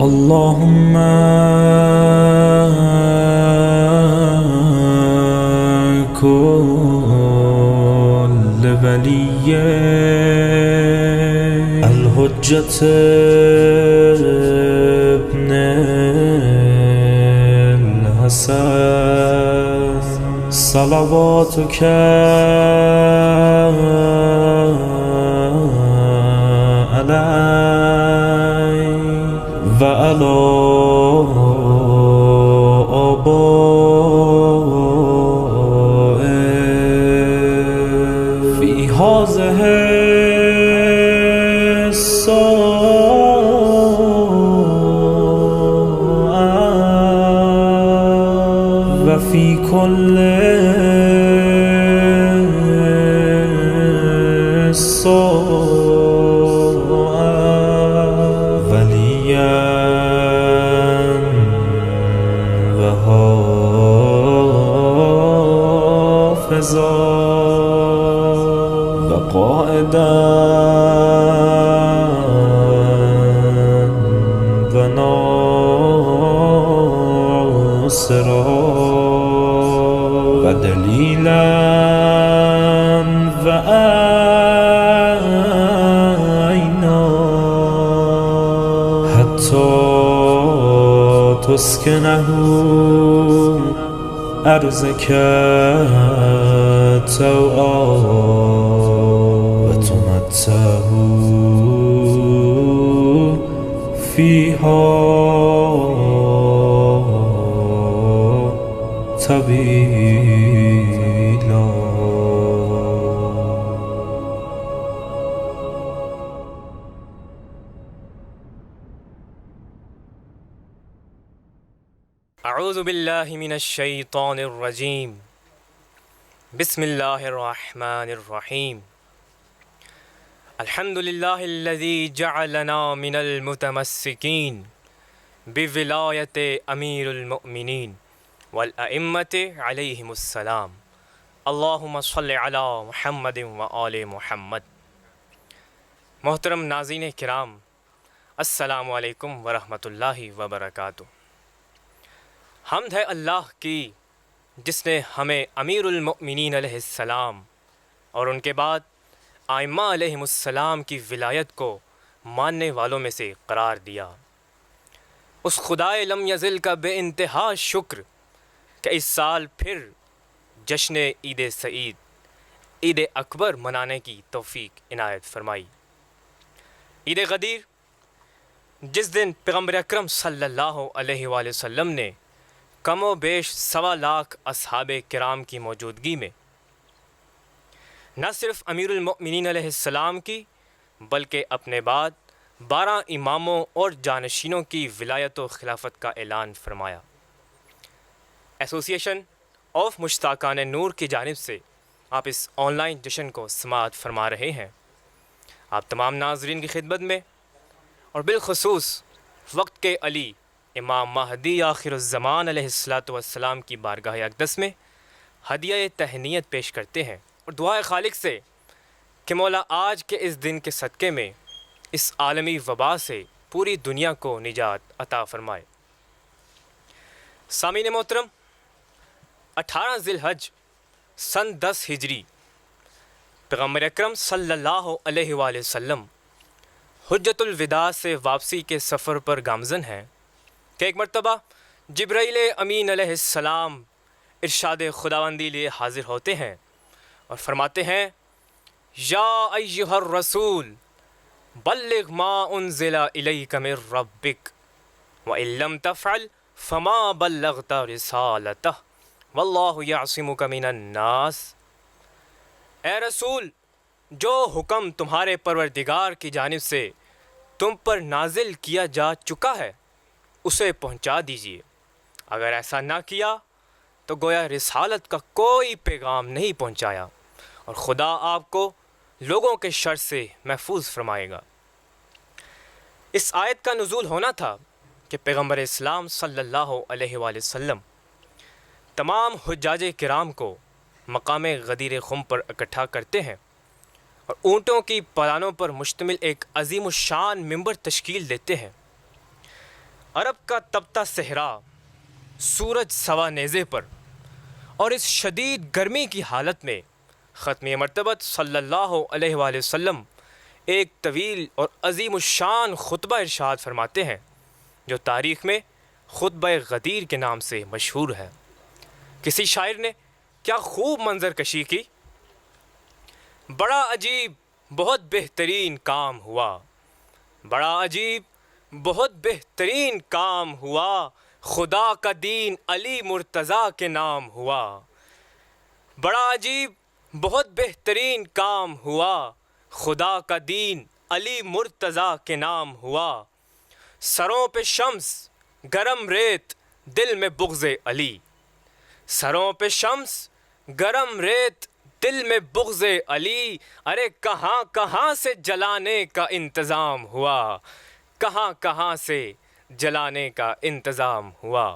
اللهم كل ولي الحجة ابن الحسن صلواتك عليه وعلى آبائه في هذه الساعة وفي كل وقائدا وناصرا ودليلا وعينا حتى تسكنه أرضك توعا وتمتعه فيها طويلا. اعوذ باللہ من الشیطان الرجیم بسم اللہ الرحمن الرحیم الحمد للہ الذی جعلنا من المتمسکین بولایت امیر المؤمنین والائمۃ علیہم السلام اللہم صل علی محمد وآل محمد. محترم ناظرین کرام، السلام علیکم ورحمۃ اللہ وبرکاتہ. حمد ہے اللہ کی جس نے ہمیں امیر المؤمنین علیہ السلام اور ان کے بعد ائمہ علیہم السلام کی ولایت کو ماننے والوں میں سے قرار دیا. اس خدائے لم یزل کا بے انتہا شکر کہ اس سال پھر جشن عید سعید عید اکبر منانے کی توفیق عنایت فرمائی. عید غدیر، جس دن پیغمبر اکرم صلی اللہ علیہ وآلہ وسلم نے کم و بیش 1.25 لاکھ اصحاب کرام کی موجودگی میں نہ صرف امیر المؤمنین علیہ السلام کی بلکہ اپنے بعد 12 اماموں اور جانشینوں کی ولایت و خلافت کا اعلان فرمایا. ایسوسی ایشن آف مشتاقان نور کی جانب سے آپ اس آن لائن جشن کو سماعت فرما رہے ہیں. آپ تمام ناظرین کی خدمت میں اور بالخصوص وقت کے علی امام مہدی آخر الزمان علیہ السلام کی بارگاہ اقدس میں ہدیہ تہنیت پیش کرتے ہیں اور دعائے خالق سے کہ مولا آج کے اس دن کے صدقے میں اس عالمی وبا سے پوری دنیا کو نجات عطا فرمائے. سامعین محترم، 18 ذی الحج سن 10 ہجری پیغمبر اکرم صلی اللہ علیہ وآلہ وسلم حجۃ الوداع سے واپسی کے سفر پر گامزن ہیں کہ ایک مرتبہ جبرائیل امین علیہ السلام ارشاد خداوندی لیے حاضر ہوتے ہیں اور فرماتے ہیں: یا ایہا الرسول بلغ ما انزل الیک من ربک وان لم تفعل فما بلغت رسالتہ واللہ یعصمک من الناس. اے رسول، جو حکم تمہارے پروردگار کی جانب سے تم پر نازل کیا جا چکا ہے اسے پہنچا دیجیے. اگر ایسا نہ کیا تو گویا رسالت کا کوئی پیغام نہیں پہنچایا اور خدا آپ کو لوگوں کے شر سے محفوظ فرمائے گا. اس آیت کا نزول ہونا تھا کہ پیغمبر اسلام صلی اللہ علیہ وآلہ وسلم تمام حجاج کرام کو مقام غدیر خم پر اکٹھا کرتے ہیں اور اونٹوں کی پلانوں پر مشتمل ایک عظیم الشان ممبر تشکیل دیتے ہیں. عرب کا تپتا صحرا سورج سوا نیزے پر اور اس شدید گرمی کی حالت میں ختم مرتبت صلی اللہ علیہ وآلہ وسلم ایک طویل اور عظیم الشان خطبہ ارشاد فرماتے ہیں جو تاریخ میں خطبہ غدیر کے نام سے مشہور ہے۔ کسی شاعر نے کیا خوب منظر کشی کی، بڑا عجیب بہت بہترین کام ہوا، بڑا عجیب بہت بہترین کام ہوا، خدا کا دین علی مرتضیٰ کے نام ہوا، بڑا عجیب بہت بہترین کام ہوا، خدا کا دین علی مرتضیٰ کے نام ہوا، سروں پہ شمس گرم ریت دل میں بغض علی، سروں پہ شمس گرم ریت دل میں بغض علی، ارے کہاں کہاں سے جلانے کا انتظام ہوا، کہاں کہاں سے جلانے کا انتظام ہوا۔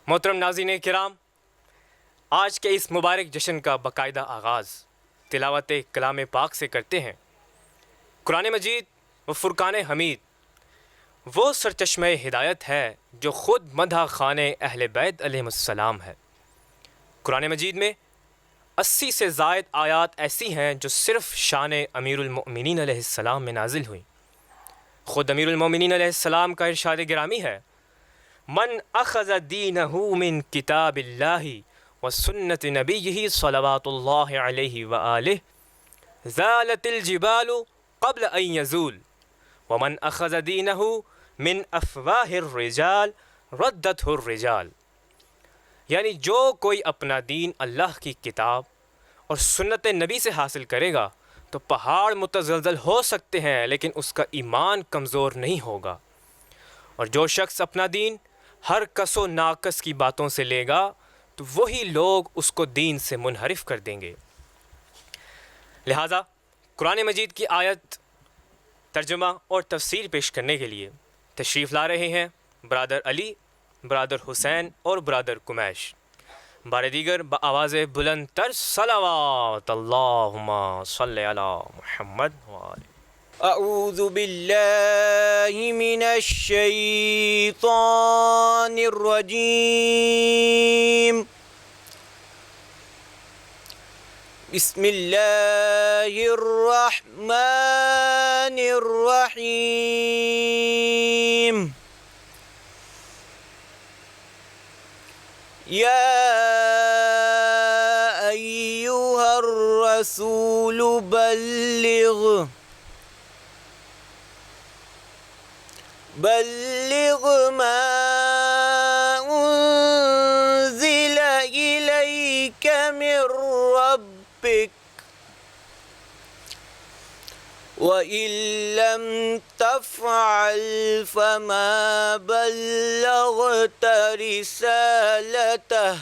محترم ناظرین کرام، آج کے اس مبارک جشن کا باقاعدہ آغاز تلاوت کلام پاک سے کرتے ہیں۔ قرآن مجید و فرقان حمید وہ سرچشمہ ہدایت ہے جو خود مدح خان اہل بیت علیہم السلام ہے۔ قرآن مجید میں 80 سے زائد آیات ایسی ہیں جو صرف شان امیر المؤمنین علیہ السلام میں نازل ہوئیں۔ خود امیر المؤمنین علیہ السلام کا ارشاد گرامی ہے، من اخذ دینہ من کتاب اللہ و سنت نبیہ صلوات اللہ علیہ وآلہ زالت الجبال قبل ان یزول ومن اخذ دینہ من افواہ الرجال ردتہ الرجال، یعنی جو کوئی اپنا دین اللہ کی کتاب اور سنت نبی سے حاصل کرے گا تو پہاڑ متزلزل ہو سکتے ہیں لیکن اس کا ایمان کمزور نہیں ہوگا، اور جو شخص اپنا دین ہر کس و ناقص کی باتوں سے لے گا تو وہی لوگ اس کو دین سے منحرف کر دیں گے۔ لہٰذا قرآن مجید کی آیت ترجمہ اور تفسیر پیش کرنے کے لیے تشریف لا رہے ہیں برادر علی، برادر حسین اور برادر کمیش۔ بار دیگر بآواز بلند تر صلوات اللہم صلی علی محمد وآلہ۔ اعوذ باللہ من الشیطان الرجیم، بسم اللہ الرحمن الرحیم، یا ایہا الرسول بلغ ما انزل الیک من ربک وَإِن لَّمْ تَفْعَلْ فَمَا بَلَّغْتَ رِسَالَتَهُ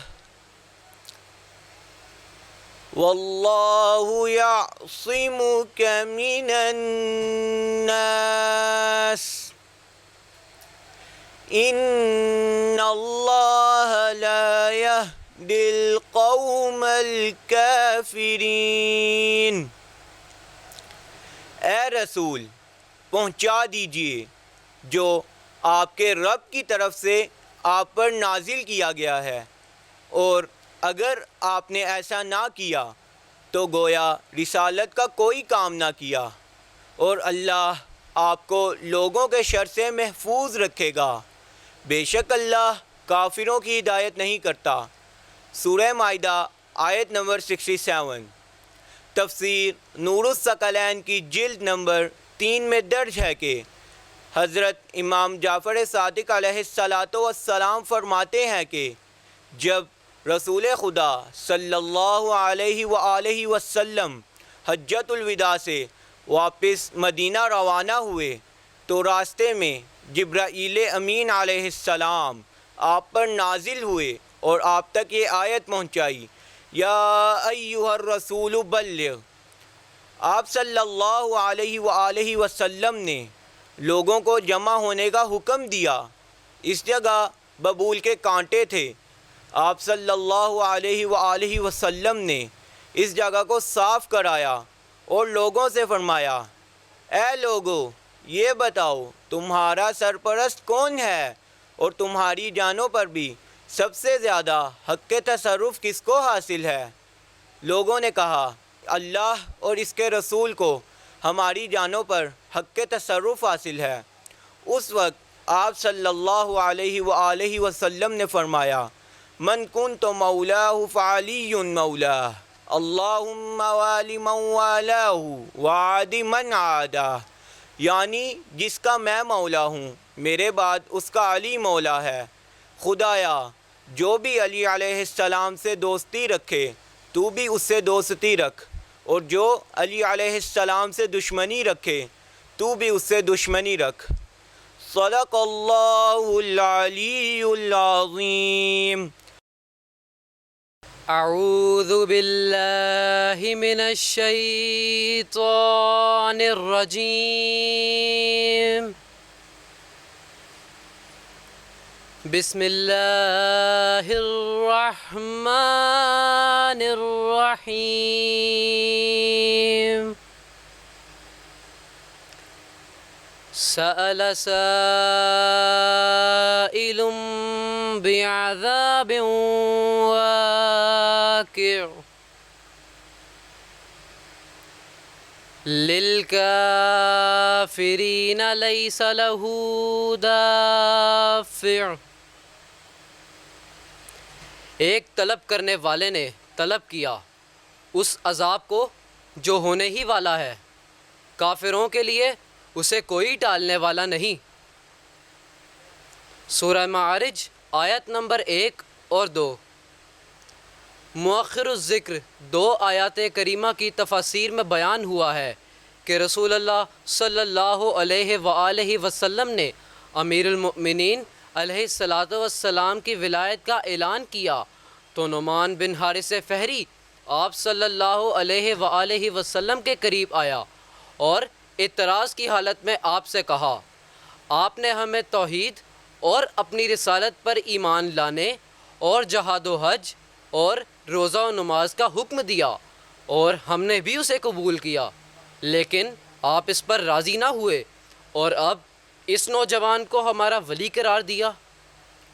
وَاللَّهُ يَعْصِمُكَ مِنَ النَّاسِ إِنَّ اللَّهَ لَا يَهْدِي الْقَوْمَ الْكَافِرِينَ۔ اے رسول پہنچا دیجئے جو آپ کے رب کی طرف سے آپ پر نازل کیا گیا ہے، اور اگر آپ نے ایسا نہ کیا تو گویا رسالت کا کوئی کام نہ کیا، اور اللہ آپ کو لوگوں کے شر سے محفوظ رکھے گا، بے شک اللہ کافروں کی ہدایت نہیں کرتا۔ سورہ مائدہ آیت نمبر 67۔ تفسیر نور الثقلین کی جلد نمبر 3 میں درج ہے کہ حضرت امام جعفر صادق علیہ السلام فرماتے ہیں کہ جب رسول خدا صلی اللہ علیہ وآلہ وسلم حجۃ الوداع سے واپس مدینہ روانہ ہوئے تو راستے میں جبرائیل امین علیہ السلام آپ پر نازل ہوئے اور آپ تک یہ آیت پہنچائی، یا ایہا الرسول بلغ۔ آپ صلی اللہ علیہ وآلہ وسلم نے لوگوں کو جمع ہونے کا حکم دیا۔ اس جگہ ببول کے کانٹے تھے۔ آپ صلی اللہ علیہ وآلہ وسلم نے اس جگہ کو صاف کرایا اور لوگوں سے فرمایا، اے لوگو، یہ بتاؤ تمہارا سرپرست کون ہے اور تمہاری جانوں پر بھی سب سے زیادہ حق تصرف کس کو حاصل ہے؟ لوگوں نے کہا اللہ اور اس کے رسول کو ہماری جانوں پر حق تصرف حاصل ہے۔ اس وقت آپ صلی اللہ علیہ وآلہ وسلم نے فرمایا من کنت مولاہ فعلی مولاہ اللہم والی من والاہ وعادی من عاداہ، یعنی جس کا میں مولا ہوں میرے بعد اس کا علی مولا ہے۔ خدایا جو بھی علی علیہ السلام سے دوستی رکھے تو بھی اس سے دوستی رکھ، اور جو علی علیہ السلام سے دشمنی رکھے تو بھی اس سے دشمنی رکھ۔ صدق اللہ العلی العظیم۔ اعوذ باللہ من الشیطان الرجیم، بسم اللہ الرحمن الرحیم۔ سأل سائل بعذاب واقع للكافرين ليس له دافع۔ ایک طلب کرنے والے نے طلب کیا اس عذاب کو جو ہونے ہی والا ہے، کافروں کے لیے اسے کوئی ٹالنے والا نہیں۔ سورہ معارج آیت نمبر 1 اور 2۔ مؤخر الذکر 2 آیات کریمہ کی تفاسیر میں بیان ہوا ہے کہ رسول اللہ صلی اللہ علیہ وآلہ وسلم نے امیر المؤمنین علیہ السلام کی ولایت کا اعلان کیا تو نعمان بن حارث فہری آپ صلی اللہ علیہ وآلہ وسلم کے قریب آیا اور اعتراض کی حالت میں آپ سے کہا آپ نے ہمیں توحید اور اپنی رسالت پر ایمان لانے اور جہاد و حج اور روزہ و نماز کا حکم دیا اور ہم نے بھی اسے قبول کیا، لیکن آپ اس پر راضی نہ ہوئے اور اب اس نوجوان کو ہمارا ولی قرار دیا۔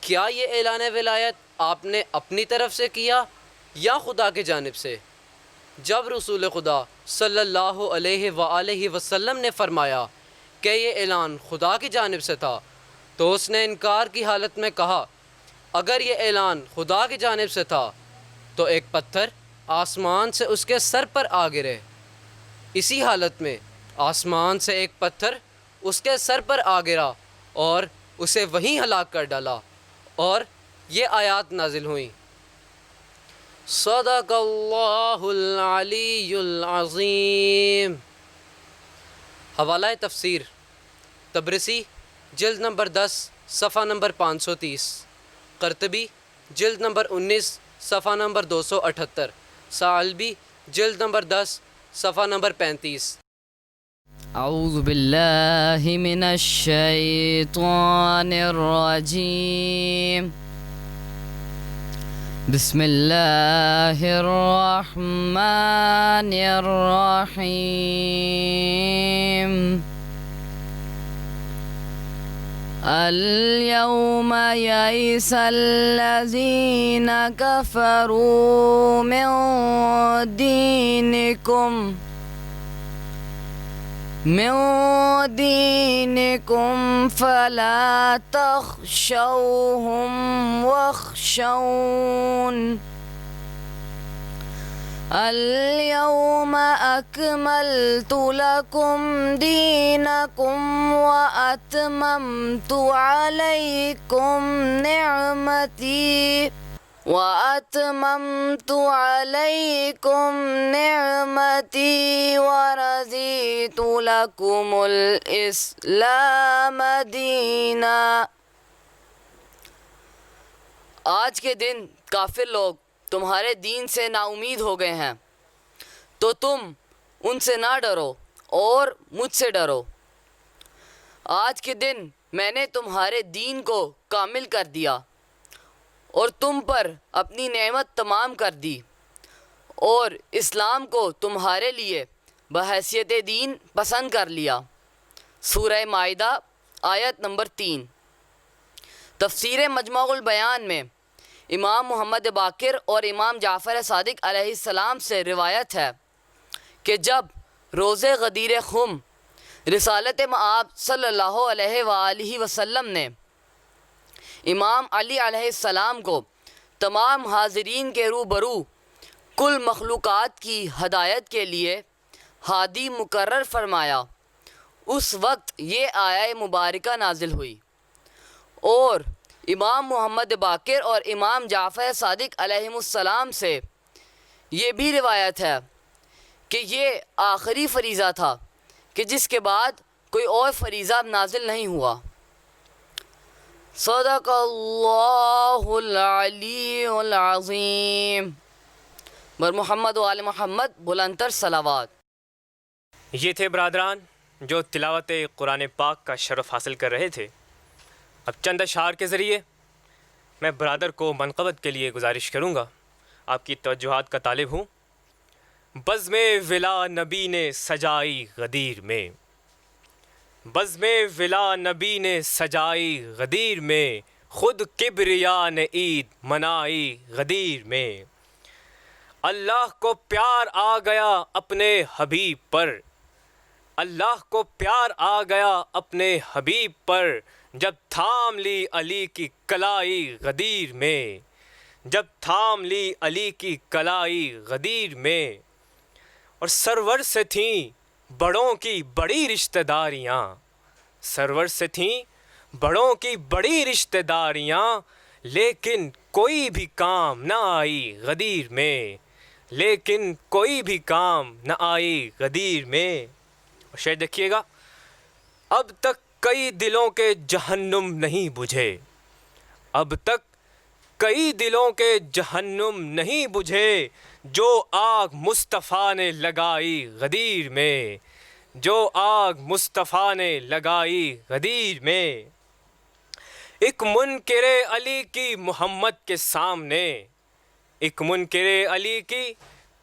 کیا یہ اعلان ولایت آپ نے اپنی طرف سے کیا یا خدا کی جانب سے؟ جب رسول خدا صلی اللہ علیہ وآلہ وسلم نے فرمایا کہ یہ اعلان خدا کی جانب سے تھا تو اس نے انکار کی حالت میں کہا اگر یہ اعلان خدا کی جانب سے تھا تو ایک پتھر آسمان سے اس کے سر پر آ گرے۔ اسی حالت میں آسمان سے ایک پتھر اس کے سر پر آ گرا اور اسے وہیں ہلاک کر ڈالا اور یہ آیات نازل ہوئیں۔ صدق اللہ العلی العظیم۔ حوالہ تفسیر طبرسی جلد نمبر 10 صفحہ نمبر 530، قرطبی جلد نمبر 19 صفحہ نمبر 278، ثعلبی جلد نمبر 10 صفحہ نمبر 35۔ اعوذ باللہ من الشیطان الرجیم، بسم اللہ الرحمن الرحیم۔ اليوم يئس الذين كفروا من دينكم فلا تخشوهم واخشون اليوم أكملت لكم دينكم وأتممت عليكم نعمتي ورضيت لكم الإسلام دينا۔ آج کے دن کافر لوگ تمہارے دین سے نا امید ہو گئے ہیں تو تم ان سے نہ ڈرو اور مجھ سے ڈرو۔ آج کے دن میں نے تمہارے دین کو کامل کر دیا اور تم پر اپنی نعمت تمام کر دی اور اسلام کو تمہارے لیے بحیثیت دین پسند کر لیا۔ سورہ مائدہ آیت نمبر 3۔ تفسیر مجموع البیان میں امام محمد باقر اور امام جعفر صادق علیہ السلام سے روایت ہے کہ جب روز غدیر خم رسالت مآب صلی اللہ علیہ وآلہ وسلم نے امام علی علیہ السلام کو تمام حاضرین کے روبرو کل مخلوقات کی ہدایت کے لیے ہادی مقرر فرمایا، اس وقت یہ آیہ مبارکہ نازل ہوئی۔ اور امام محمد باقر اور امام جعفر صادق علیہ السلام سے یہ بھی روایت ہے کہ یہ آخری فریضہ تھا کہ جس کے بعد کوئی اور فریضہ نازل نہیں ہوا۔ صدق اللہ العلی العظیم۔ بر محمد و آل محمد بلندتر صلوات۔ یہ تھے برادران جو تلاوت قرآن پاک کا شرف حاصل کر رہے تھے۔ اب چند اشعار کے ذریعے میں برادر کو منقبت کے لیے گزارش کروں گا، آپ کی توجہات کا طالب ہوں۔ بزم ولا نبی نے سجائی غدیر میں، بزم ولا نبی نے سجائی غدیر میں، خود کبریا نے عید منائی غدیر میں۔ اللہ کو پیار آ گیا اپنے حبیب پر، اللہ کو پیار آ گیا اپنے حبیب پر، جب تھام لی علی کی کلائی غدیر میں، جب تھام لی علی کی کلائی غدیر میں۔ اور سرور سے تھیں بڑوں کی بڑی رشتہ داریاں، سرور سے تھیں بڑوں کی بڑی رشتہ داریاں، لیکن کوئی بھی کام نہ آئی غدیر میں، لیکن کوئی بھی کام نہ آئی غدیر میں۔ اور شاید دیکھیے گا، اب تک کئی دلوں کے جہنم نہیں بجھے، اب تک کئی دلوں کے جہنم نہیں بجھے، جو آگ مصطفیٰ نے لگائی غدیر میں، جو آگ مصطفیٰ نے لگائی غدیر میں۔ ایک منکر علی کی محمد کے سامنے، ایک منکر علی کی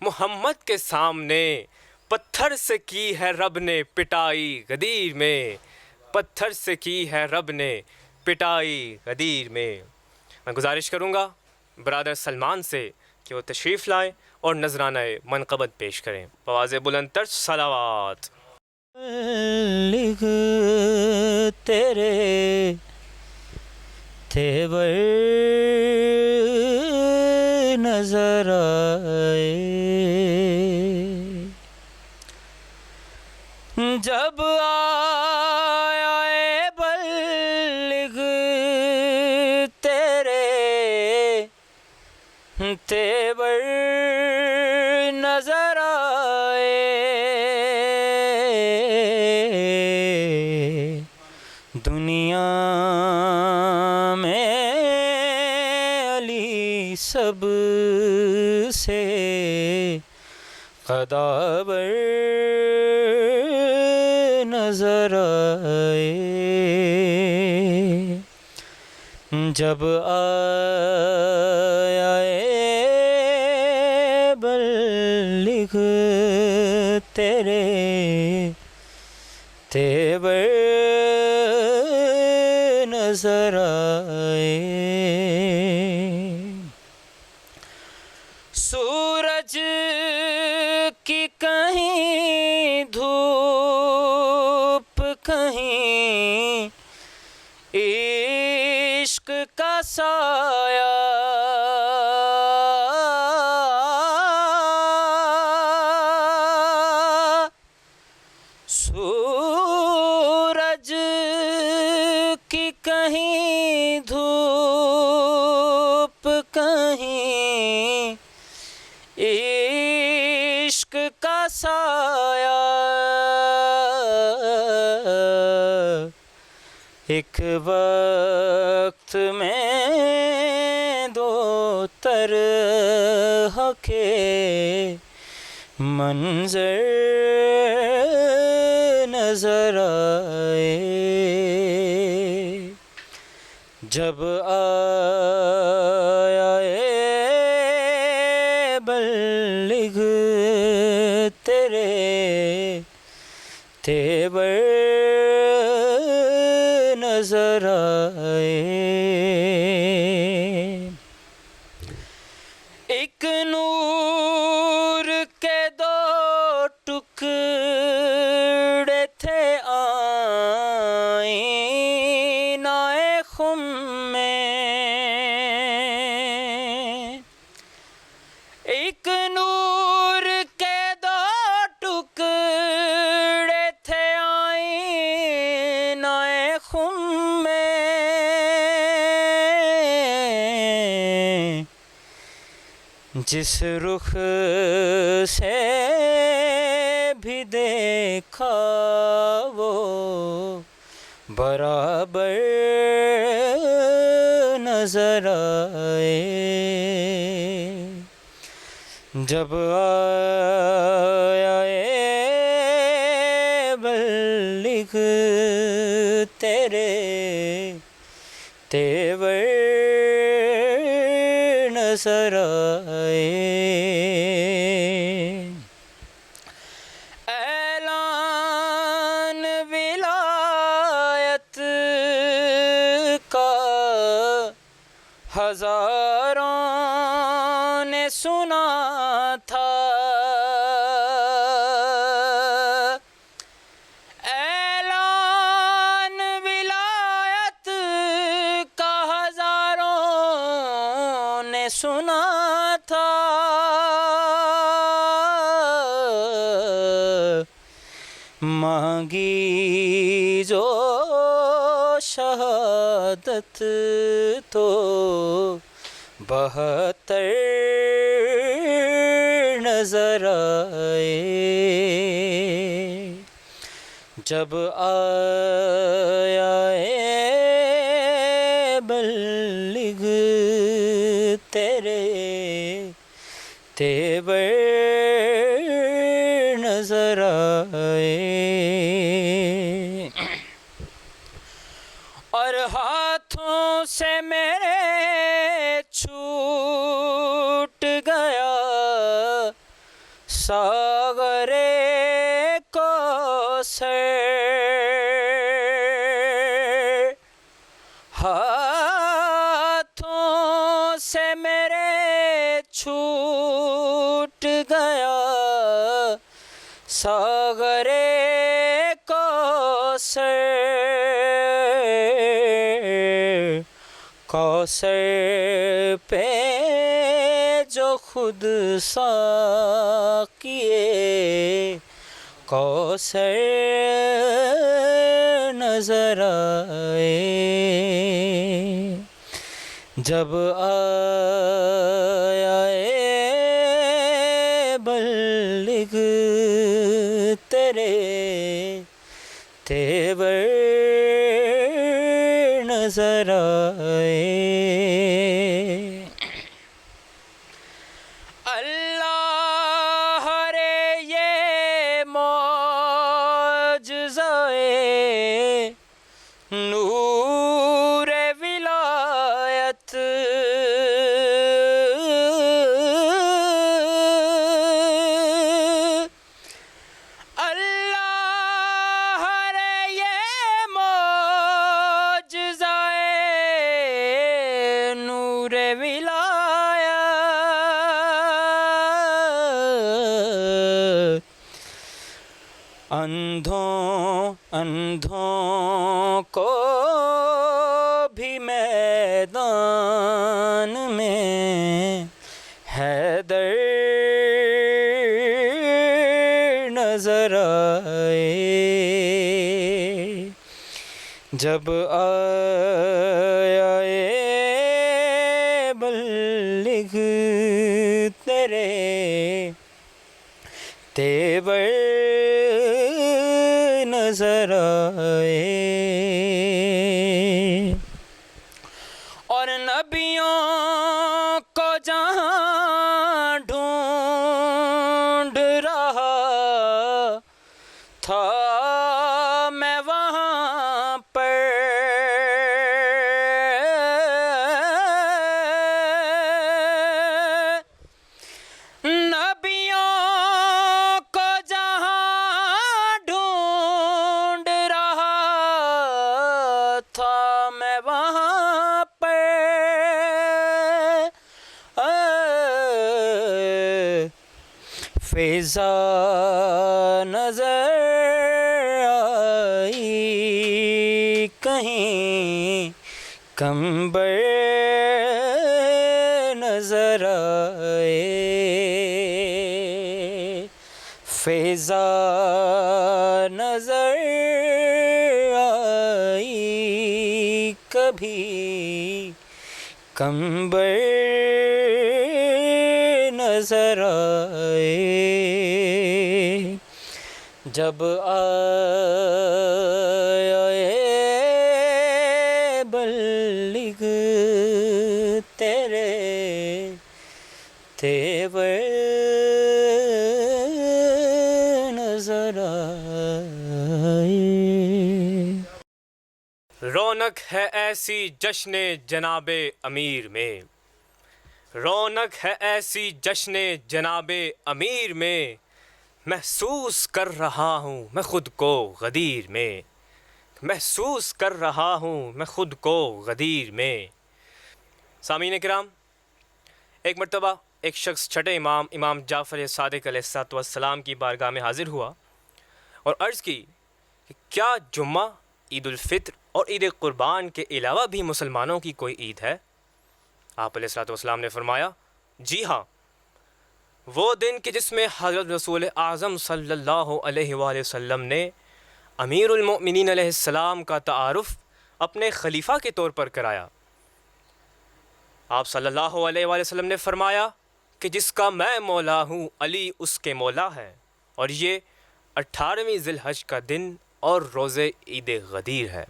محمد کے سامنے، پتھر سے کی ہے رب نے پٹائی غدیر میں، پتھر سے کی ہے رب نے پٹائی غدیر میں۔ میں گزارش کروں گا برادر سلمان سے کہ وہ تشریف لائیں اور نذرانہ منقبت پیش کریں۔ بآواز بلند تر صلوات۔ لکھ تیرے تیور نظر آئے، جب آیا اے بلغ تیرے تیور نظر آئے، دنیا میں علی سب سے قدابر نظر آئے، جب آیا اے بلغ تیرے تیور نظر آئے، سورج کی کہیں دھوپ کہیں عشق کا سایہ، سورج کی کہیں دھوپ کہیں عشق کا سایہ، ایک وقت میں دو طرح کے منظر نظر آئے، جب آیا اے بلغ تیرے تیور نظر آئے. ایک نور کے دو ٹکڑے تھے آئینہ خم میں. ایک نور کے دو ٹکڑے تھے آئینہ خم میں. جس رخ سے بھی دیکھا وہ برابر نظر آئے. جب آیا بلغ تیرے تیور نظر آئے. اعلان ولایت کا ہزاروں نے سنا تھا. اعلان ولایت کا ہزاروں نے سنا تھا. مانگی جو شہادت تو 72 نظر آئے. جب آیا بلغ تیرے تیور نظر آئے. اور ہاتھوں سے میرے چھوٹ گیا ساغر کوثر. ہاتھوں سے میرے چھوٹ گیا ساغر کوثر. کوثر پہ جو خود ساقیے کوثر نظر آئے. جب آیا بلغ تیرے تیور نظر آئے. اللہ رے یہ معجزہ نور ولایت اندھوں کو بھی میدان میں حیدر نظر آئے. جب آیا بلغ تیرے تیور نظر آئے. اور نبیوں کو جہاں ڈھونڈ رہا تھا میں وہاں پر نبیوں کو جہاں ڈھونڈ رہا فیضا نظر آئی کہیں کمبر نظر آئے، فیضا نظر آئی کبھی کمبر نظر آئے، جب آئے بلغ تیرے تیور نظر آئے۔ رونق ہے ایسی جشن جناب امیر میں، رونق ہے ایسی جشن جناب امیر میں، محسوس کر رہا ہوں میں خود کو غدیر میں، محسوس کر رہا ہوں میں خود کو غدیر میں۔ سامعین کرام، ایک مرتبہ ایک شخص چھٹے امام جعفر صادق علیہ السلام کی بارگاہ میں حاضر ہوا اور عرض کی کہ کیا جمعہ، عید الفطر اور عید قربان کے علاوہ بھی مسلمانوں کی کوئی عید ہے؟ آپ علیہ السلام نے فرمایا، جی ہاں، وہ دن کہ جس میں حضرت رسول اعظم صلی اللہ علیہ وآلہ وسلم نے امیر المؤمنین علیہ السلام کا تعارف اپنے خلیفہ کے طور پر کرایا۔ آپ صلی اللہ علیہ وآلہ وسلم نے فرمایا کہ جس کا میں مولا ہوں علی اس کے مولا ہے، اور یہ 18ویں ذی الحج کا دن اور روز عید غدیر ہے۔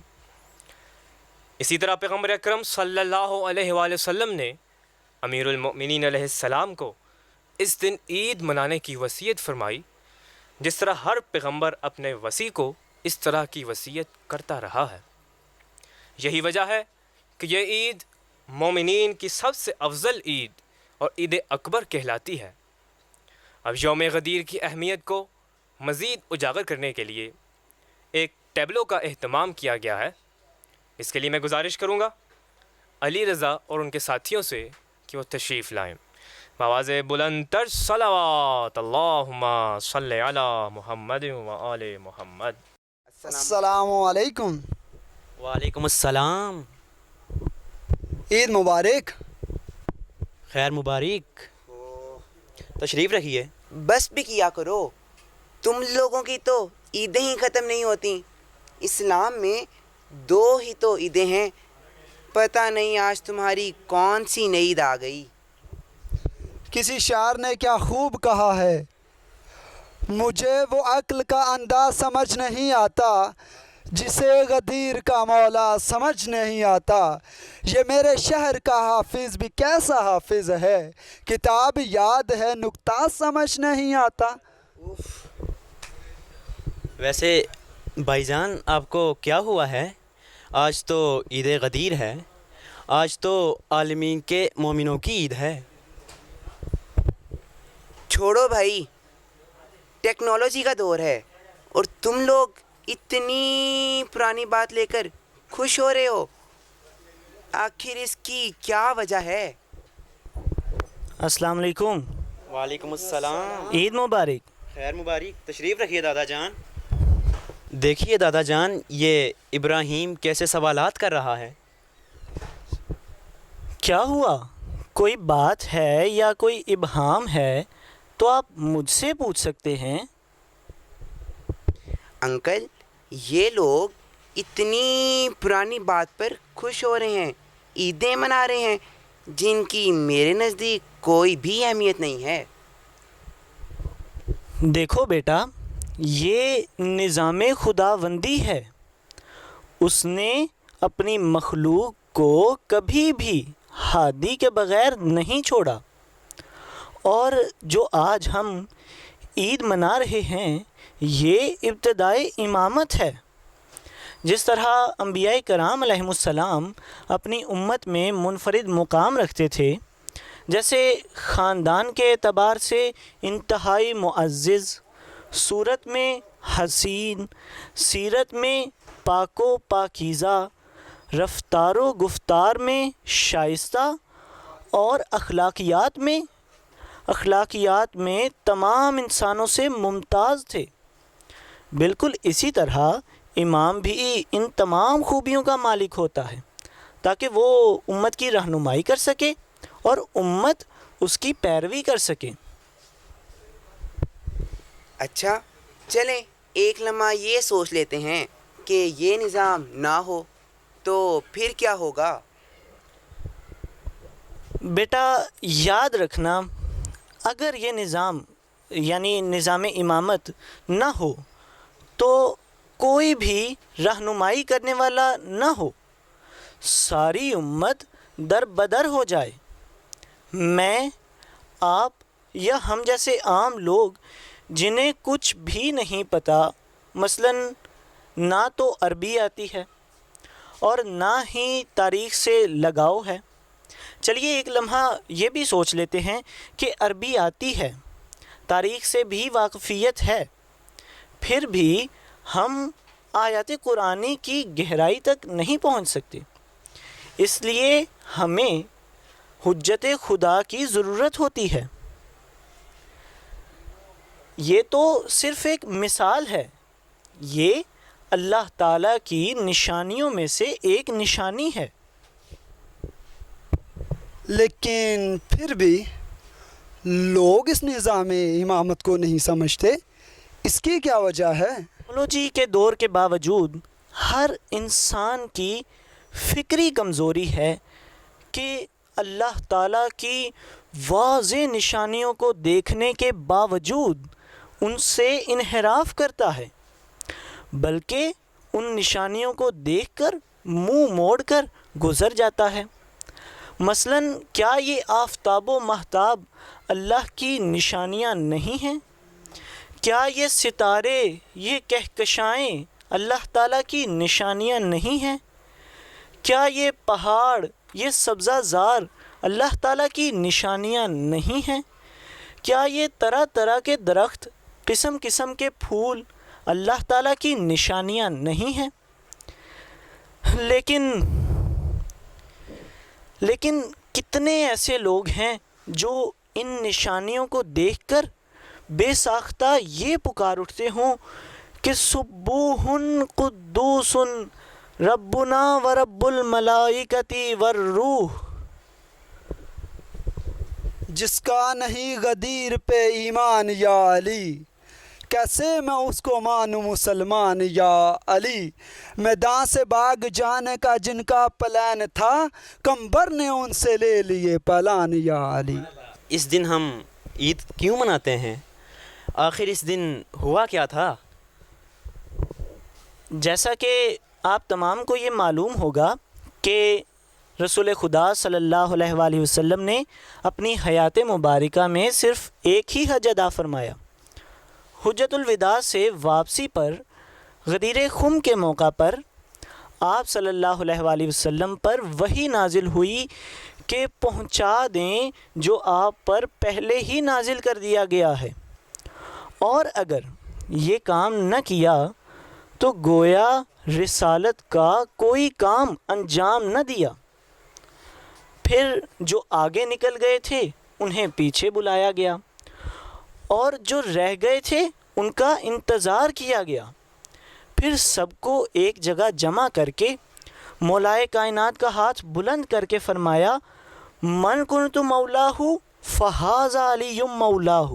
اسی طرح پیغمبر اکرم صلی اللہ علیہ وآلہ وسلم نے امیر المؤمنین علیہ السلام کو اس دن عید منانے کی وصیت فرمائی، جس طرح ہر پیغمبر اپنے وصی کو اس طرح کی وصیت کرتا رہا ہے۔ یہی وجہ ہے کہ یہ عید مومنین کی سب سے افضل عید اور عید اکبر کہلاتی ہے۔ اب یوم غدیر کی اہمیت کو مزید اجاگر کرنے کے لیے ایک ٹیبلو کا اہتمام کیا گیا ہے۔ اس کے لیے میں گزارش کروں گا علی رضا اور ان کے ساتھیوں سے کہ وہ تشریف لائیں۔ بآواز بلند تر صلوات اللہم صلی علی محمد و آل محمد۔ السلام علیکم۔ وعلیکم السلام۔ عید مبارک۔ خیر مبارک۔ تشریف رکھیے۔ بس بھی کیا کرو، تم لوگوں کی تو عیدیں ہی ختم نہیں ہوتی۔ اسلام میں 2 ہی تو عیدیں ہیں، پتہ نہیں آج تمہاری کون سی نئی عید آ گئی۔ کسی شاعر نے کیا خوب کہا ہے، مجھے وہ عقل کا انداز سمجھ نہیں آتا جسے غدیر کا مولا سمجھ نہیں آتا۔ یہ میرے شہر کا حافظ بھی کیسا حافظ ہے، کتاب یاد ہے نکتہ سمجھ نہیں آتا۔ ویسے بھائی جان آپ کو کیا ہوا ہے؟ آج تو عید غدیر ہے، آج تو عالمین کے مومنوں کی عید ہے۔ چھوڑو بھائی، ٹیکنالوجی کا دور ہے اور تم لوگ اتنی پرانی بات لے کر خوش ہو رہے ہو، آخر اس کی کیا وجہ ہے؟ السلام علیکم۔ وعلیکم السلام۔ عید مبارک۔ خیر مبارک۔ تشریف رکھیے دادا جان۔ دیکھیے دادا جان، یہ ابراہیم کیسے سوالات کر رہا ہے۔ کیا ہوا؟ کوئی بات ہے یا کوئی ابہام ہے تو آپ مجھ سے پوچھ سکتے ہیں۔ انکل، یہ لوگ اتنی پرانی بات پر خوش ہو رہے ہیں، عیدیں منا رہے ہیں جن کی میرے نزدیک کوئی بھی اہمیت نہیں ہے۔ دیکھو بیٹا، یہ نظام خداوندی ہے، اس نے اپنی مخلوق کو کبھی بھی ہادی کے بغیر نہیں چھوڑا، اور جو آج ہم عید منا رہے ہیں یہ ابتدائے امامت ہے۔ جس طرح انبیاء کرام علیہم السلام اپنی امت میں منفرد مقام رکھتے تھے، جیسے خاندان کے اعتبار سے انتہائی معزز، صورت میں حسین، سیرت میں پاک و پاکیزہ، رفتار و گفتار میں شائستہ اور اخلاقیات میں اخلاقیات میں تمام انسانوں سے ممتاز تھے۔ بالکل اسی طرح امام بھی ان تمام خوبیوں کا مالک ہوتا ہے تاکہ وہ امت کی رہنمائی کر سکے اور امت اس کی پیروی کر سکے۔ اچھا چلیں ایک لمحہ یہ سوچ لیتے ہیں کہ یہ نظام نہ ہو تو پھر کیا ہوگا؟ بیٹا یاد رکھنا، اگر یہ نظام یعنی نظام امامت نہ ہو تو کوئی بھی رہنمائی کرنے والا نہ ہو، ساری امت در بدر ہو جائے۔ میں، آپ یا ہم جیسے عام لوگ جنہیں کچھ بھی نہیں پتہ، مثلاً نہ تو عربی آتی ہے اور نہ ہی تاریخ سے لگاؤ ہے۔ چلیے ایک لمحہ یہ بھی سوچ لیتے ہیں کہ عربی آتی ہے، تاریخ سے بھی واقفیت ہے، پھر بھی ہم آیات قرآنی کی گہرائی تک نہیں پہنچ سکتے۔ اس لیے ہمیں حجت خدا کی ضرورت ہوتی ہے۔ یہ تو صرف ایک مثال ہے، یہ اللہ تعالیٰ کی نشانیوں میں سے ایک نشانی ہے۔ لیکن پھر بھی لوگ اس نظام امامت کو نہیں سمجھتے، اس کی کیا وجہ ہے؟ ٹیکنالوجی کے دور کے باوجود ہر انسان کی فکری کمزوری ہے کہ اللہ تعالیٰ کی واضح نشانیوں کو دیکھنے کے باوجود ان سے انحراف کرتا ہے، بلکہ ان نشانیوں کو دیکھ کر منہ موڑ کر گزر جاتا ہے۔ مثلاً کیا یہ آفتاب و مہتاب اللہ کی نشانیاں نہیں ہیں؟ کیا یہ ستارے، یہ کہکشائیں اللہ تعالیٰ کی نشانیاں نہیں ہیں؟ کیا یہ پہاڑ، یہ سبزہ زار اللہ تعالیٰ کی نشانیاں نہیں ہیں؟ کیا یہ طرح طرح کے درخت، قسم قسم کے پھول اللہ تعالیٰ کی نشانیاں نہیں ہیں؟ لیکن کتنے ایسے لوگ ہیں جو ان نشانیوں کو دیکھ کر بے ساختہ یہ پکار اٹھتے ہوں کہ سبوح قدوس ربنا و رب الملائکۃ والروح۔ جس کا نہیں غدیر پہ ایمان یا علی، کیسے میں اس کو مانوں مسلمان یا علی۔ میدان سے بھاگ جانے کا جن کا پلان تھا، کمبر نے ان سے لے لیے پلان یا علی۔ اس دن ہم عید کیوں مناتے ہیں؟ آخر اس دن ہوا کیا تھا؟ جیسا کہ آپ تمام کو یہ معلوم ہوگا کہ رسول خدا صلی اللہ علیہ وآلہ وسلم نے اپنی حیات مبارکہ میں صرف ایک ہی حج ادا فرمایا۔ حجت الوداع سے واپسی پر غدیر خم کے موقع پر آپ صلی اللہ علیہ وآلہ وسلم پر وحی نازل ہوئی کہ پہنچا دیں جو آپ پر پہلے ہی نازل کر دیا گیا ہے، اور اگر یہ کام نہ کیا تو گویا رسالت کا کوئی کام انجام نہ دیا۔ پھر جو آگے نکل گئے تھے انہیں پیچھے بلایا گیا، اور جو رہ گئے تھے ان کا انتظار کیا گیا۔ پھر سب کو ایک جگہ جمع کر کے مولائے کائنات کا ہاتھ بلند کر کے فرمایا، من کنت مولاہ فہذا علی مولاہ۔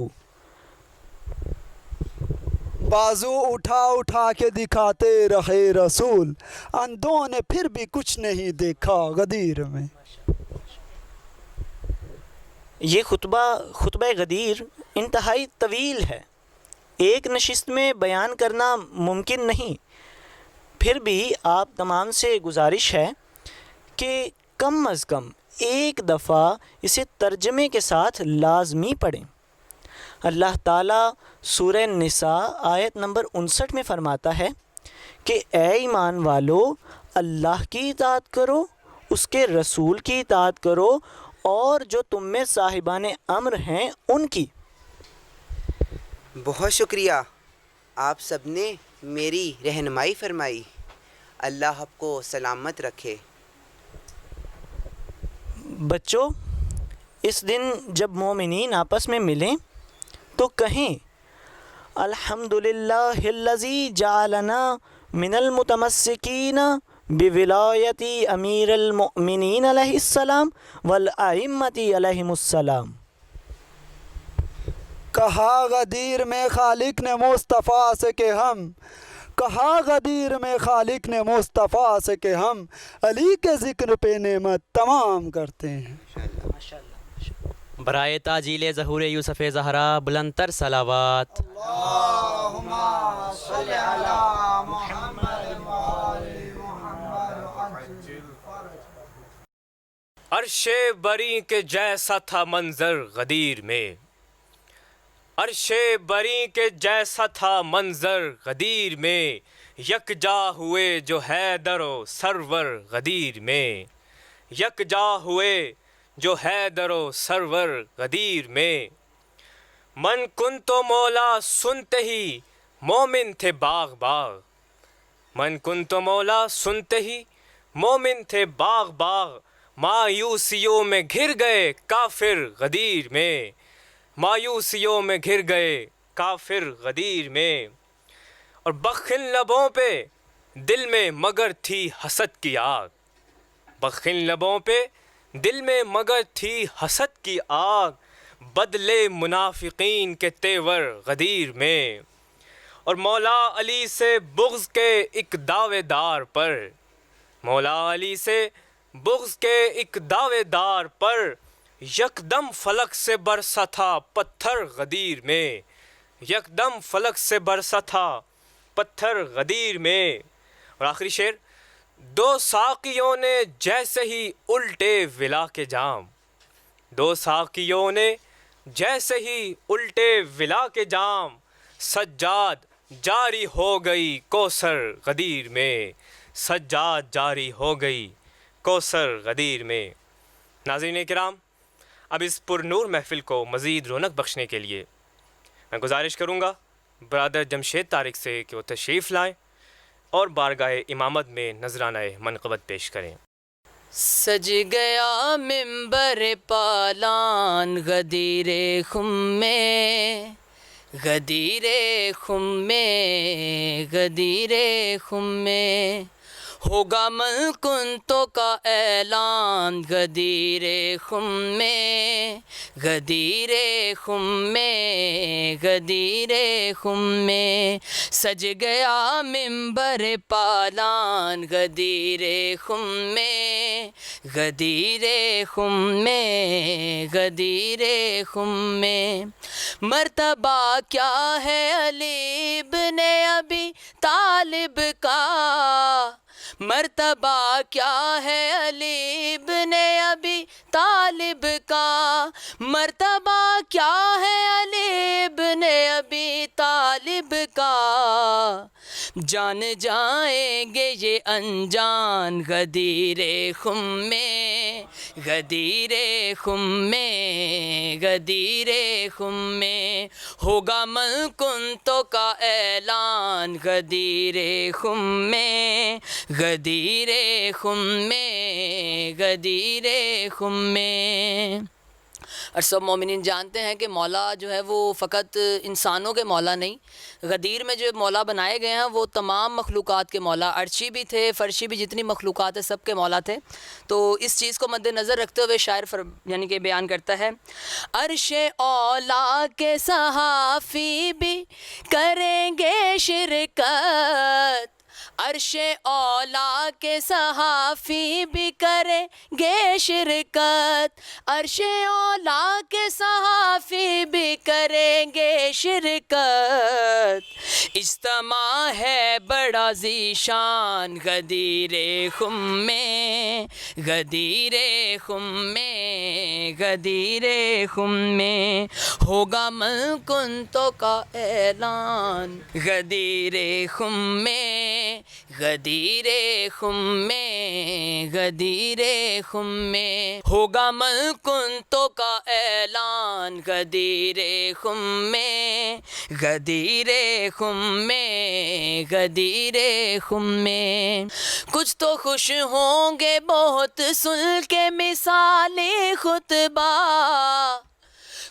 بازو اٹھا اٹھا کے دکھاتے رہے رسول، اندھوں نے پھر بھی کچھ نہیں دیکھا غدیر میں۔ یہ خطبہ غدیر انتہائی طویل ہے، ایک نشست میں بیان کرنا ممکن نہیں، پھر بھی آپ تمام سے گزارش ہے کہ کم از کم ایک دفعہ اسے ترجمے کے ساتھ لازمی پڑھیں۔ اللہ تعالیٰ سورہ نساء آیت نمبر 59 میں فرماتا ہے کہ اے ایمان والو، اللہ کی اطاعت کرو، اس کے رسول کی اطاعت کرو، اور جو تم میں صاحبان امر ہیں ان کی۔ بہت شکریہ، آپ سب نے میری رہنمائی فرمائی۔ اللہ آپ کو سلامت رکھے۔ بچوں، اس دن جب مومنین آپس میں ملیں تو کہیں الحمدللہ الذی جعلنا من المتمسکین بولایت امیر المؤمنین علیہ السلام والائمۃ علیہم السلام. کہا غدیر میں خالق نے مصطفیٰ سے کہ ہم کہا غدیر میں خالق نے مصطفیٰ سے کہ ہم علی کے ذکر پہ نعمت تمام کرتے ہیں. برائے تاجیل ظہور یوسف زہرا بلند تر صلوات. اللہم صلی علی محمد وآل محمد. عرش بری کے جیسا تھا منظر غدیر میں، عرش بری کے جیسا تھا منظر غدیر میں، یکجا ہوئے جو حیدر و سرور غدیر میں، یکجا ہوئے جو حیدر و سرور غدیر میں. من کن تو مولا سنتے ہی مومن تھے باغ باغ، من کن تو مولا سنتے ہی مومن تھے باغ باغ، مایوسیوں میں گھر گئے کافر غدیر میں، مایوسیوں میں گھر گئے کافر غدیر میں. اور بخن لبوں پہ دل میں مگر تھی حسد کی آگ، بخن لبوں پہ دل میں مگر تھی حسد کی آگ، بدلے منافقین کے تیور غدیر میں. اور مولا علی سے بغض کے ایک دعوے دار پر، مولا علی سے بغض کے ایک دعوے دار پر، یکدم فلک سے برسا تھا پتھر غدیر میں، یکدم فلک سے برسا تھا پتھر غدیر میں. اور آخری شعر، دو ساقیوں نے جیسے ہی الٹے ولا کے جام، دو ساقیوں نے جیسے ہی الٹے ولا کے جام، سجاد جاری ہو گئی کوثر غدیر میں، سجاد جاری ہو گئی کوثر غدیر میں. ناظرین کرام، اب اس پر نور محفل کو مزید رونق بخشنے کے لیے میں گزارش کروں گا برادر جمشید طارق سے کہ وہ تشریف لائیں اور بارگاہ امامت میں نذرانہ منقبت پیش کریں. سج گیا ممبر پالان غدیر خم میں، غدیر خم میں، غدیر خم میں، ہوگا من کنتوں کا اعلان غدیر خم میں، غدیر خم میں، غدیر خم میں. سج گیا ممبر پالان غدیر خم میں، غدیر خم میں، غدیر خم میں. مرتبہ کیا ہے علی ابن ابی طالب کا، مرتبہ کیا ہے علی ابن ابی طالب کا، مرتبہ کیا ہے علی ابن ابی طالب کا. جان جائیں گے یہ انجان غدیر خم میں، غدیر خم میں، غدیر خم میں، ہوگا من کنتوں کا اعلان غدیر خم میں، غدیر خم میں، غدیر خم میں. اور سب مومنین جانتے ہیں کہ مولا جو ہے وہ فقط انسانوں کے مولا نہیں، غدیر میں جو مولا بنائے گئے ہیں وہ تمام مخلوقات کے مولا، عرشی بھی تھے، فرشی بھی، جتنی مخلوقات ہیں سب کے مولا تھے. تو اس چیز کو مد نظر رکھتے ہوئے شاعر یعنی کہ بیان کرتا ہے، عرش اولا کے صحافی بھی کریں گے شرکت، عرش اولا کے صحافی بھی کریں گے شرکت، عرش اولا کے صحافی بھی کریں گے شرکت. اجتماع ہے بڑا ذیشان غدیر خم میں، غدیر خم میں، غدیر خم میں، ہوگا من کنتوں کا اعلان غدیر خم میں، غدیر خم میں، غدیر خم میں ہوگا کنتوں کا اعلان غدیر خم میں غدیر خم میں غدیر خم میں کچھ تو خوش ہوں گے بہت سن کے مثال خطبہ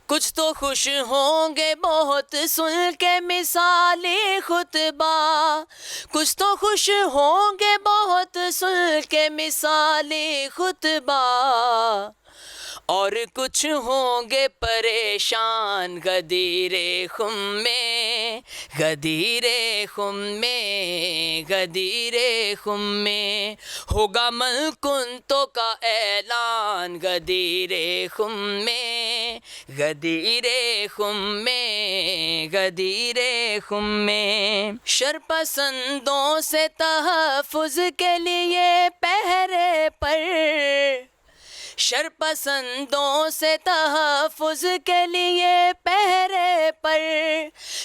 کچھ تو خوش ہوں گے بہت سن کے مثال خطبہ کچھ تو خوش ہوں گے بہت سن کے مثال خطبہ اور کچھ ہوں گے پریشان غدیر خم میں غدیر خم میں غدیر خم میں ہوگا کنتوں کا اعلان غدیر خم میں غدیر خم میں غدیر خم میں شرپسندوں سے تحفظ کے لیے پہرے پر شرپسندوں سے تحفظ کے لیے پہرے پر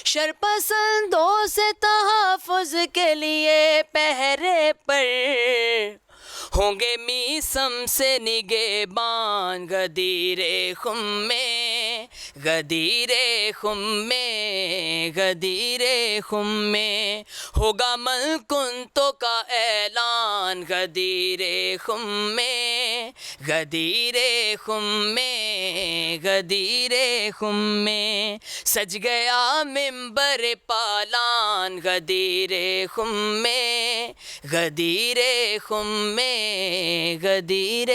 شرپسندوں سے تحفظ کے لیے پہرے پر ہوں گے میسم سے نگہبان غدیر خم میں غدیر خم میں غدیر خم میں ہوگا کنتوں کا اعلان غدیر خم میں غدیر خم میں غدیر خم میں سج گیا منبر پالان غدیر خم میں غدیر خم میں غدیر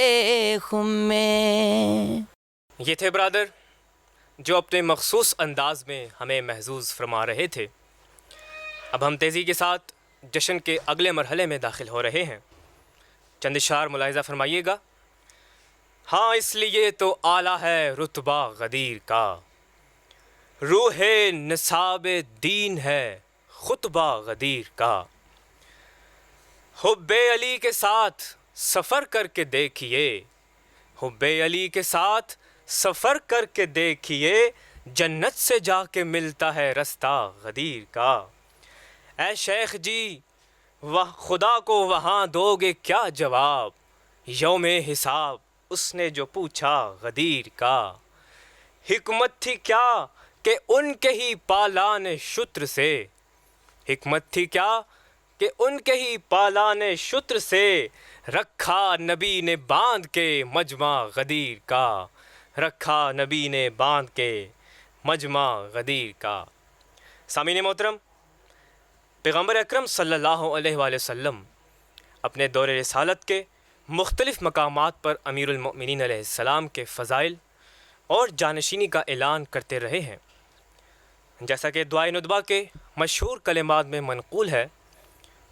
خم میں یہ تھے برادر جو اپنے مخصوص انداز میں ہمیں محظوظ فرما رہے تھے۔ اب ہم تیزی کے ساتھ جشن کے اگلے مرحلے میں داخل ہو رہے ہیں۔ چند اشعار ملاحظہ فرمائیے گا۔ ہاں اس لیے تو اعلیٰ ہے رتبہ غدیر کا، روح نصاب دین ہے خطبہ غدیر کا، حب علی کے ساتھ سفر کر کے دیکھیے، حب علی کے ساتھ سفر کر کے دیکھیے، جنت سے جا کے ملتا ہے رستہ غدیر کا۔ اے شیخ جی وہ خدا کو وہاں دو گے کیا جواب، یوم حساب اس نے جو پوچھا غدیر کا۔ حکمت تھی کیا کہ ان کے ہی پالان شتر سے، حکمت تھی کیا کہ ان کے ہی پالان شتر سے، رکھا نبی نے باندھ کے مجمع غدیر کا، رکھا نبی نے باندھ کے مجمع غدیر کا۔ سامعین محترم، پیغمبر اکرم صلی اللہ علیہ وآلہ وسلم اپنے دور رسالت کے مختلف مقامات پر امیر المؤمنین علیہ السلام کے فضائل اور جانشینی کا اعلان کرتے رہے ہیں، جیسا کہ دعائے ندبہ کے مشہور کلمات میں منقول ہے،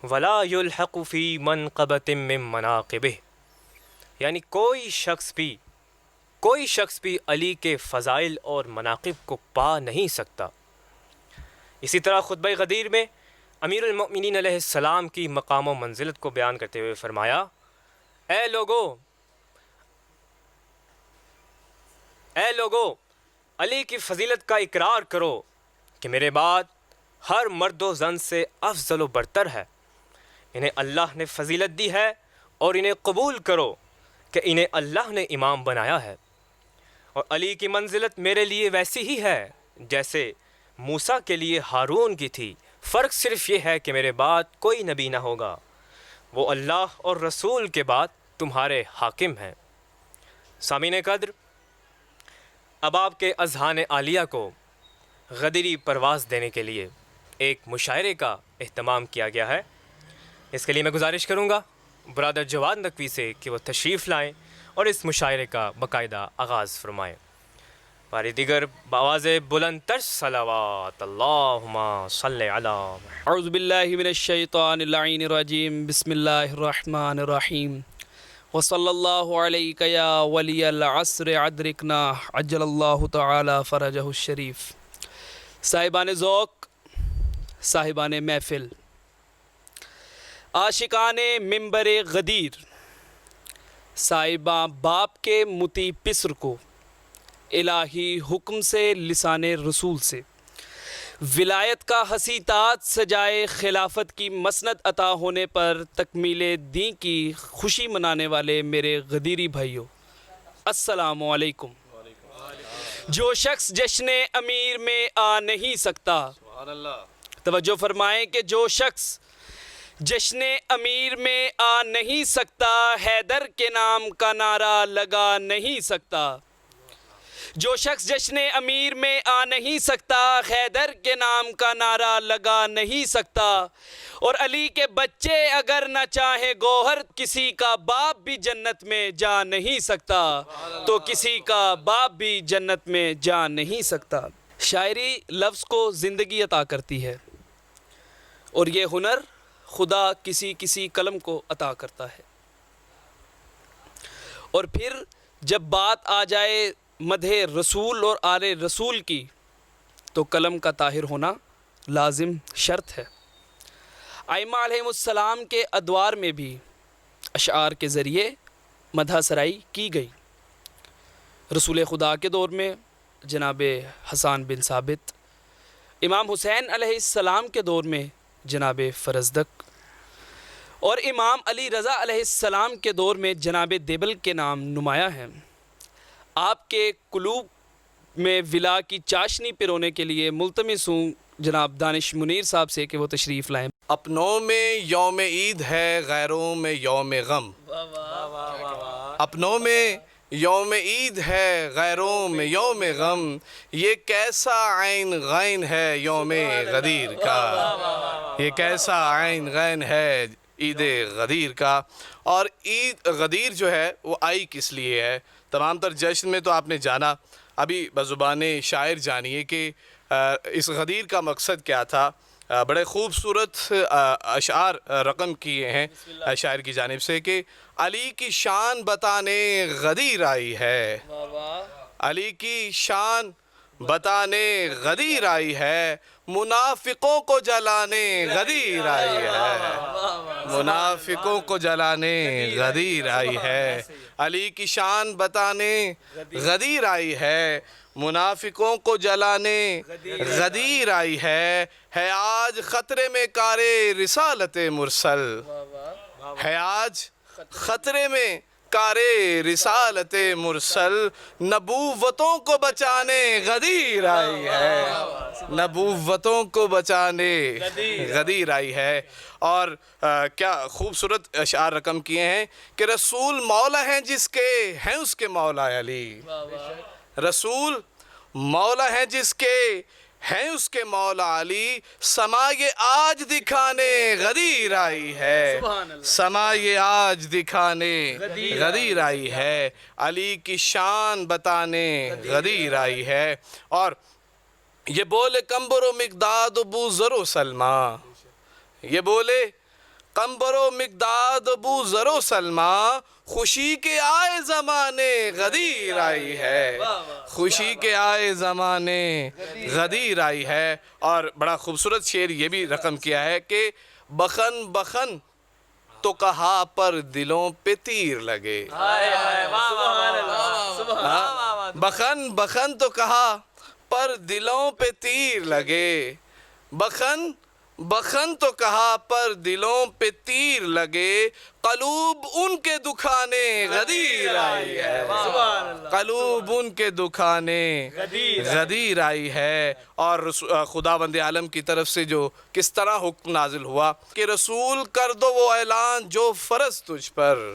وَلَا يُلْحَقُ فِي مَنْقَبَةٍ مِّن مَنَاقِبِهِ، یعنی کوئی شخص بھی علی کے فضائل اور مناقب کو پا نہیں سکتا۔ اسی طرح خطبہ غدیر میں امیر المؤمنین علیہ السلام کی مقام و منزلت کو بیان کرتے ہوئے فرمایا، اے لوگو علی کی فضیلت کا اقرار کرو کہ میرے بعد ہر مرد و زن سے افضل و برتر ہے، انہیں اللہ نے فضیلت دی ہے اور انہیں قبول کرو کہ انہیں اللہ نے امام بنایا ہے، اور علی کی منزلت میرے لیے ویسی ہی ہے جیسے موسیٰ کے لیے ہارون کی تھی، فرق صرف یہ ہے کہ میرے بعد کوئی نبی نہ ہوگا، وہ اللہ اور رسول کے بعد تمہارے حاکم ہیں۔ سامعین قدر، اب آپ کے اذہان عالیہ کو غدیری پرواز دینے کے لیے ایک مشاعرے کا اہتمام کیا گیا ہے۔ اس کے لیے میں گزارش کروں گا برادر جواد نقوی سے کہ وہ تشریف لائیں اور اس مشاعرے کا باقاعدہ آغاز فرمائیں۔ باری دیگر بآواز بلند تر صلوات اللہم صلی علی محمد۔ اعوذ باللہ من الشیطان اللعین الرجیم، بسم اللہ الرحمن الرحیم، وصلی اللہ علیک یا ولی العصر ادرکنا عجل اللہ تعالی فرجہ الشریف۔ صاحبان ذوق، صاحبان محفل، عاشقان منبر غدیر، صاحباں باپ کے متی پسر کو الہی حکم سے لسان رسول سے ولایت کا حسی تاج سجائے خلافت کی مسند عطا ہونے پر تکمیل دین کی خوشی منانے والے میرے غدیری بھائیوں، السلام علیکم۔ جو شخص جشن امیر میں آ نہیں سکتا، توجہ فرمائیں کہ جو شخص جشن امیر میں آ نہیں سکتا، حیدر کے نام کا نعرہ لگا نہیں سکتا۔ جو شخص جشن امیر میں آ نہیں سکتا، حیدر کے نام کا نعرہ لگا نہیں سکتا، اور علی کے بچے اگر نہ چاہیں گوہر، کسی کا باپ بھی جنت میں جا نہیں سکتا، تو کسی کا باپ بھی جنت میں جا نہیں سکتا۔ شاعری لفظ کو زندگی عطا کرتی ہے، اور یہ ہنر خدا کسی قلم کو عطا کرتا ہے۔ اور پھر جب بات آ جائے مدح رسول اور آل رسول کی، تو قلم کا طاہر ہونا لازم شرط ہے۔ ائمہ علیہ السلام کے ادوار میں بھی اشعار کے ذریعے مدح سرائی کی گئی۔ رسول خدا کے دور میں جناب حسان بن ثابت، امام حسین علیہ السلام کے دور میں جناب فرزدق، اور امام علی رضا علیہ السلام کے دور میں جناب دیبل کے نام نمایاں ہیں۔ آپ کے قلوب میں ولا کی چاشنی پرونے کے لیے ملتمس ہوں جناب دانش منیر صاحب سے کہ وہ تشریف لائیں۔ اپنوں میں یوم عید ہے، غیروں میں یوم غم۔ اپنوں میں یوم عید ہے، غیروں میں یوم غم، یہ کیسا عین غین ہے یوم غدیر کا، یہ کیسا عین غین ہے عید غدیر کا۔ اور عید غدیر جو ہے وہ آئی کس لیے ہے؟ تمام تر جشن میں تو آپ نے جانا، ابھی بزبان شاعر جانیے کہ اس غدیر کا مقصد کیا تھا۔ بڑے خوبصورت اشعار رقم کیے ہیں شاعر کی جانب سے کہ علی کی شان بتانے غدیر آئی ہے، علی کی شان بتانے غدیر آئی ہے، منافقوں کو جلانے غدیر آئی ہے، منافقوں کو جلانے غدیر آئی ہے، علی کی شان بتانے غدیر آئی ہے، منافقوں کو جلانے غدیر آئی ہے آج خطرے میں کار رسالت مرسل، ہے آج خطرے میں کار رسالت مرسل، نبوتوں کو بچانے غدیر آئی ہے، نبوتوں کو بچانے غدیر آئی ہے۔ اور کیا خوبصورت اشعار رقم کیے ہیں کہ رسول مولا ہیں جس کے ہیں اس کے مولا علی، رسول مولا ہیں جس کے ہیں اس کے مولا علی، سمائے آج دکھانے غدیر آئی ہے، سمائے آج دکھانے غدیر آئی ہے، علی کی شان بتانے غدیر آئی ہے۔ اور یہ بولے قمبر و مقداد و بو ذر و سلمہ، یہ بولے قمبر و مقداد و بو ذر و سلمہ، خوشی کے آئے زمانے غدیر آئی ہے، خوشی کے آئے زمانے غدیر آئی ہے۔ اور بڑا خوبصورت شعر یہ بھی رقم کیا ہے کہ بخن بخن تو کہا پر دلوں پہ تیر لگے، بخن بخن تو کہا پر دلوں پہ تیر لگے، بخن بخن تو کہا پر دلوں پہ تیر لگے، قلوب ان کے دکھانے غدیر آئی ہے، قلوب ان کے دکھانے غدیر آئی ہے۔ اور خداوند عالم کی طرف سے جو کس طرح حکم نازل ہوا کہ رسول کر دو وہ اعلان جو فرض تجھ پر،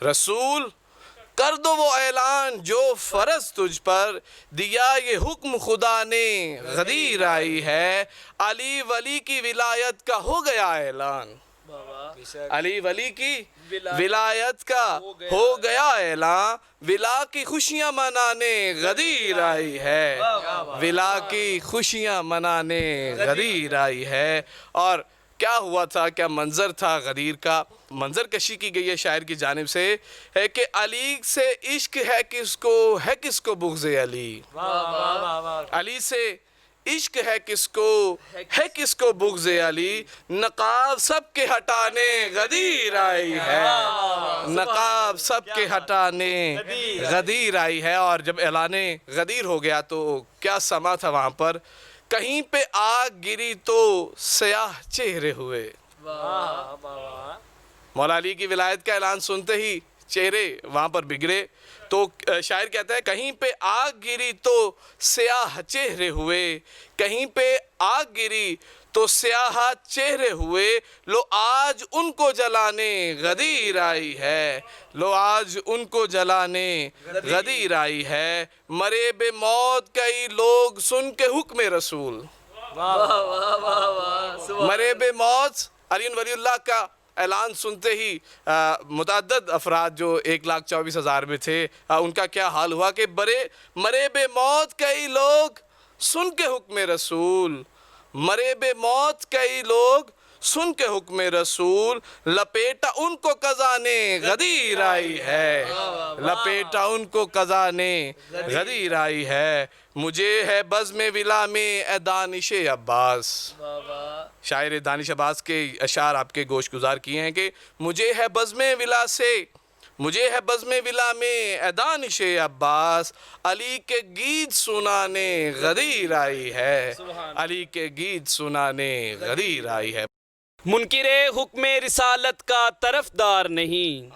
رسول کر دو وہ اعلان جو فرض تجھ پر، دیا یہ حکم خدا نے غدیر آئی ہے، علی ولی کی ولایت کا ہو گیا اعلان، علی ولی کی ولایت کا ہو گیا اعلان، ولا کی خوشیاں منانے غدیر آئی ہے، ولا کی خوشیاں منانے غدیر آئی ہے۔ اور کیا ہوا تھا، کیا منظر تھا غدیر کا؟ منظر کشی کی گئی ہے شاعر کی جانب سے ہے کہ علی سے عشق ہے کس کو، ہے کس کو بغض علی، علی سے عشق ہے کس کو، ہے کس کو بغض علی، نقاب سب کے ہٹانے غدیر آئی ہے، نقاب سب کے ہٹانے غدیر آئی ہے۔ اور جب اعلان غدیر ہو گیا تو کیا سما تھا وہاں پر کہیں پہ آگ گری تو سیاہ چہرے ہوئے. مولا علی کی ولایت کا اعلان سنتے ہی چہرے وہاں پر بگڑے. تو شاعر کہتا ہے کہیں پہ آگ گری تو سیاہ چہرے ہوئے, کہیں پہ آگ گری تو سیاہ چہرے ہوئے, لو آج ان کو جلانے غدیر آئی ہے, لو آج ان کو جلانے غدیر آئی ہے, مرے بے موت کئی لوگ سن کے حکم رسول. مرے بے موت علی ولی اللہ کا اعلان سنتے ہی متعدد افراد جو 1,24,000 میں تھے ان کا کیا حال ہوا کہ مرے بے موت کئی لوگ سن کے حکم رسول, مرے بے موت کئی لوگ سن کے حکم رسول, لپیٹا ان کو قضا نے غدیر آئی ہے, لپیٹا ان کو قضا نے غدیر آئی ہے, مجھے ہے بزم ولا میں اے دانش عباس. شاعر دانش عباس کے اشعار آپ کے گوش گزار کیے ہیں کہ مجھے ہے بزم ولا سے, مجھے ہے بزم ولا میں اے دانش عباس, علی کے گیت سنانے غدیر آئی ہے, علی کے گیت سنانے غدیر آئی ہے. منکر حکم رسالت کا طرفدار نہیں,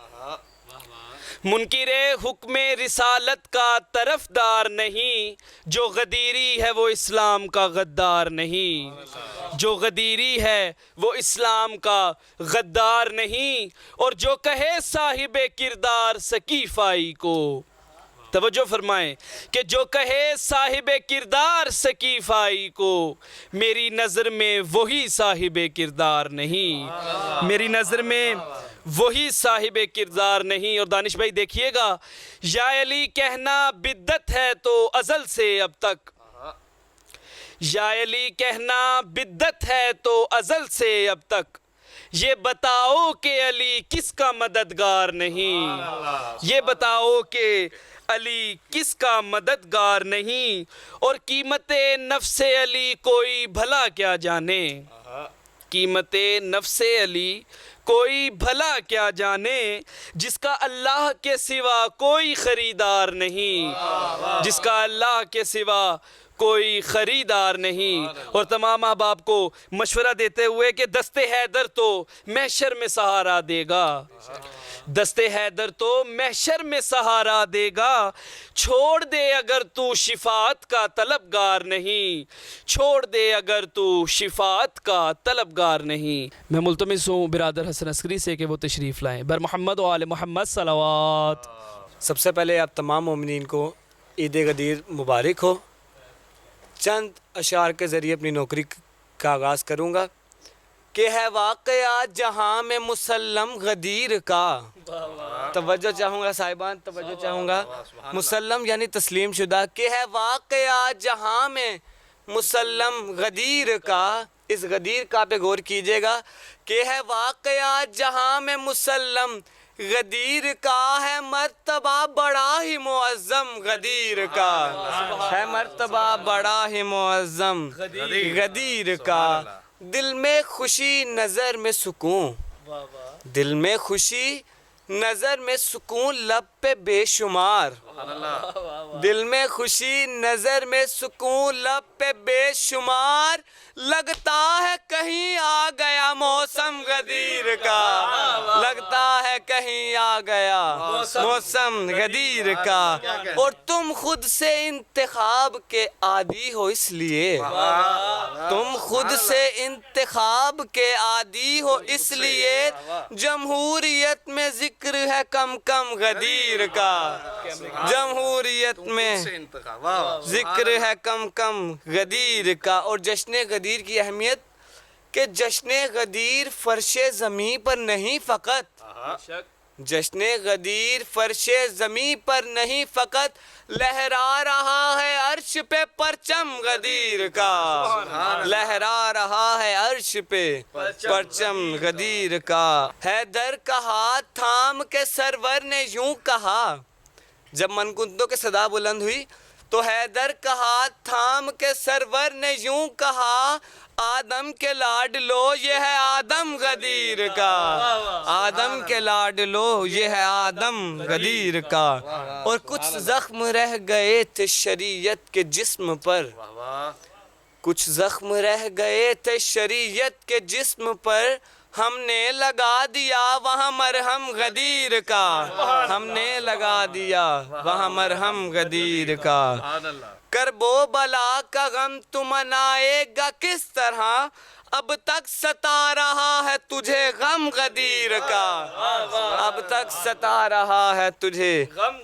منکر حکم رسالت کا طرفدار نہیں, جو غدیری ہے وہ اسلام کا غدار نہیں, جو غدیری ہے وہ اسلام کا غدار نہیں, اور جو کہے صاحب کردار سقیفائی کو, توجہ فرمائیں کہ جو کہے صاحب کردار سقیفائی کو, میری نظر میں وہی صاحب کردار نہیں, میری نظر میں وہی صاحب کردار نہیں. اور دانش بھائی دیکھیے گا, یا علی کہنا بدت ہے تو ازل سے اب تک, یا علی کہنا بدت ہے تو ازل سے اب تک, یہ بتاؤ کہ علی کس کا مددگار نہیں, یہ بتاؤ کہ علی کس کا مددگار نہیں, اور قیمت نفس علی کوئی بھلا کیا جانے, قیمت نفس علی کوئی بھلا کیا جانے, جس کا اللہ کے سوا کوئی خریدار نہیں, جس کا اللہ کے سوا کوئی خریدار نہیں. اور تمام احباب کو مشورہ دیتے ہوئے کہ دست حیدر تو محشر میں سہارا دے گا, دست حیدر تو محشر میں سہارا دے گا, چھوڑ دے اگر تو شفاعت کا طلبگار نہیں, چھوڑ دے اگر تو شفاعت کا طلبگار نہیں. میں ملتمس ہوں برادر حسن عسکری سے کہ وہ تشریف لائیں. بر محمد و آل محمد صلوات. سب سے پہلے آپ تمام مومنین کو عید غدیر مبارک ہو. چند اشعار کے ذریعے اپنی نوکری کا آغاز کروں گا کہ ہے واقعہ جہاں میں مسلم غدیر کا. توجہ چاہوں گا صاحبان, توجہ چاہوں گا. مسلم یعنی تسلیم شدہ, کہ ہے واقعہ جہاں میں مسلم غدیر کا. اس غدیر کا پہ غور کیجئے گا کہ ہے واقعہ جہاں میں مسلم غدیر کا, ہے مرتبہ بڑا ہی معظم غدیر کا, ہے مرتبہ بڑا ہی معظم غدیر کا. دل میں خوشی نظر میں سکون, دل میں خوشی نظر میں سکون, لب پہ بے شمار, دل میں خوشی نظر میں سکون, لب پہ بے شمار, لگتا ہے کہیں آ گیا موسم غدیر کا, لگتا ہے کہیں آ گیا موسم غدیر کا. اور تم خود سے انتخاب کے عادی ہو اس لیے, تم خود سے انتخاب کے عادی ہو اس لیے, جمہوریت میں ذکر ہے کم کم غدیر کا, جمہوریت میں ذکر ہے کم کم غدیر کا. اور جشن غدیر کی اہمیت کہ جشن غدیر فرش زمین پر نہیں فقط, جشن غدیر فرش زمین پر نہیں فقط, لہرا رہا ہے عرش پہ پرچم غدیر کا, لہرا رہا ہے عرش پہ پرچم غدیر کا. حیدر کا ہاتھ تھام کے سرور نے یوں کہا, جب منکندوں کے صدا بلند ہوئی تو حیدر کا ہاتھ تھام کے سرور نے یوں کہا, آدم کے لاڈ لو یہ ہے آدم غدیر کا, آدم کے لاڈ لو یہ ہے آدم غدیر کا. اور کچھ زخم رہ گئے تھے شریعت کے جسم پر, کچھ زخم رہ گئے تھے شریعت کے جسم پر، ہم نے لگا دیا وہاں مرہم غدیر کا، ہم نے لگا دیا وہاں مرہم غدیر کا۔ کرب و بلا کا غم تو منائے گا کس طرح، اب تک ستا رہا ہے تجھے غم غدیر کا، اب تک ستا رہا ہے تجھے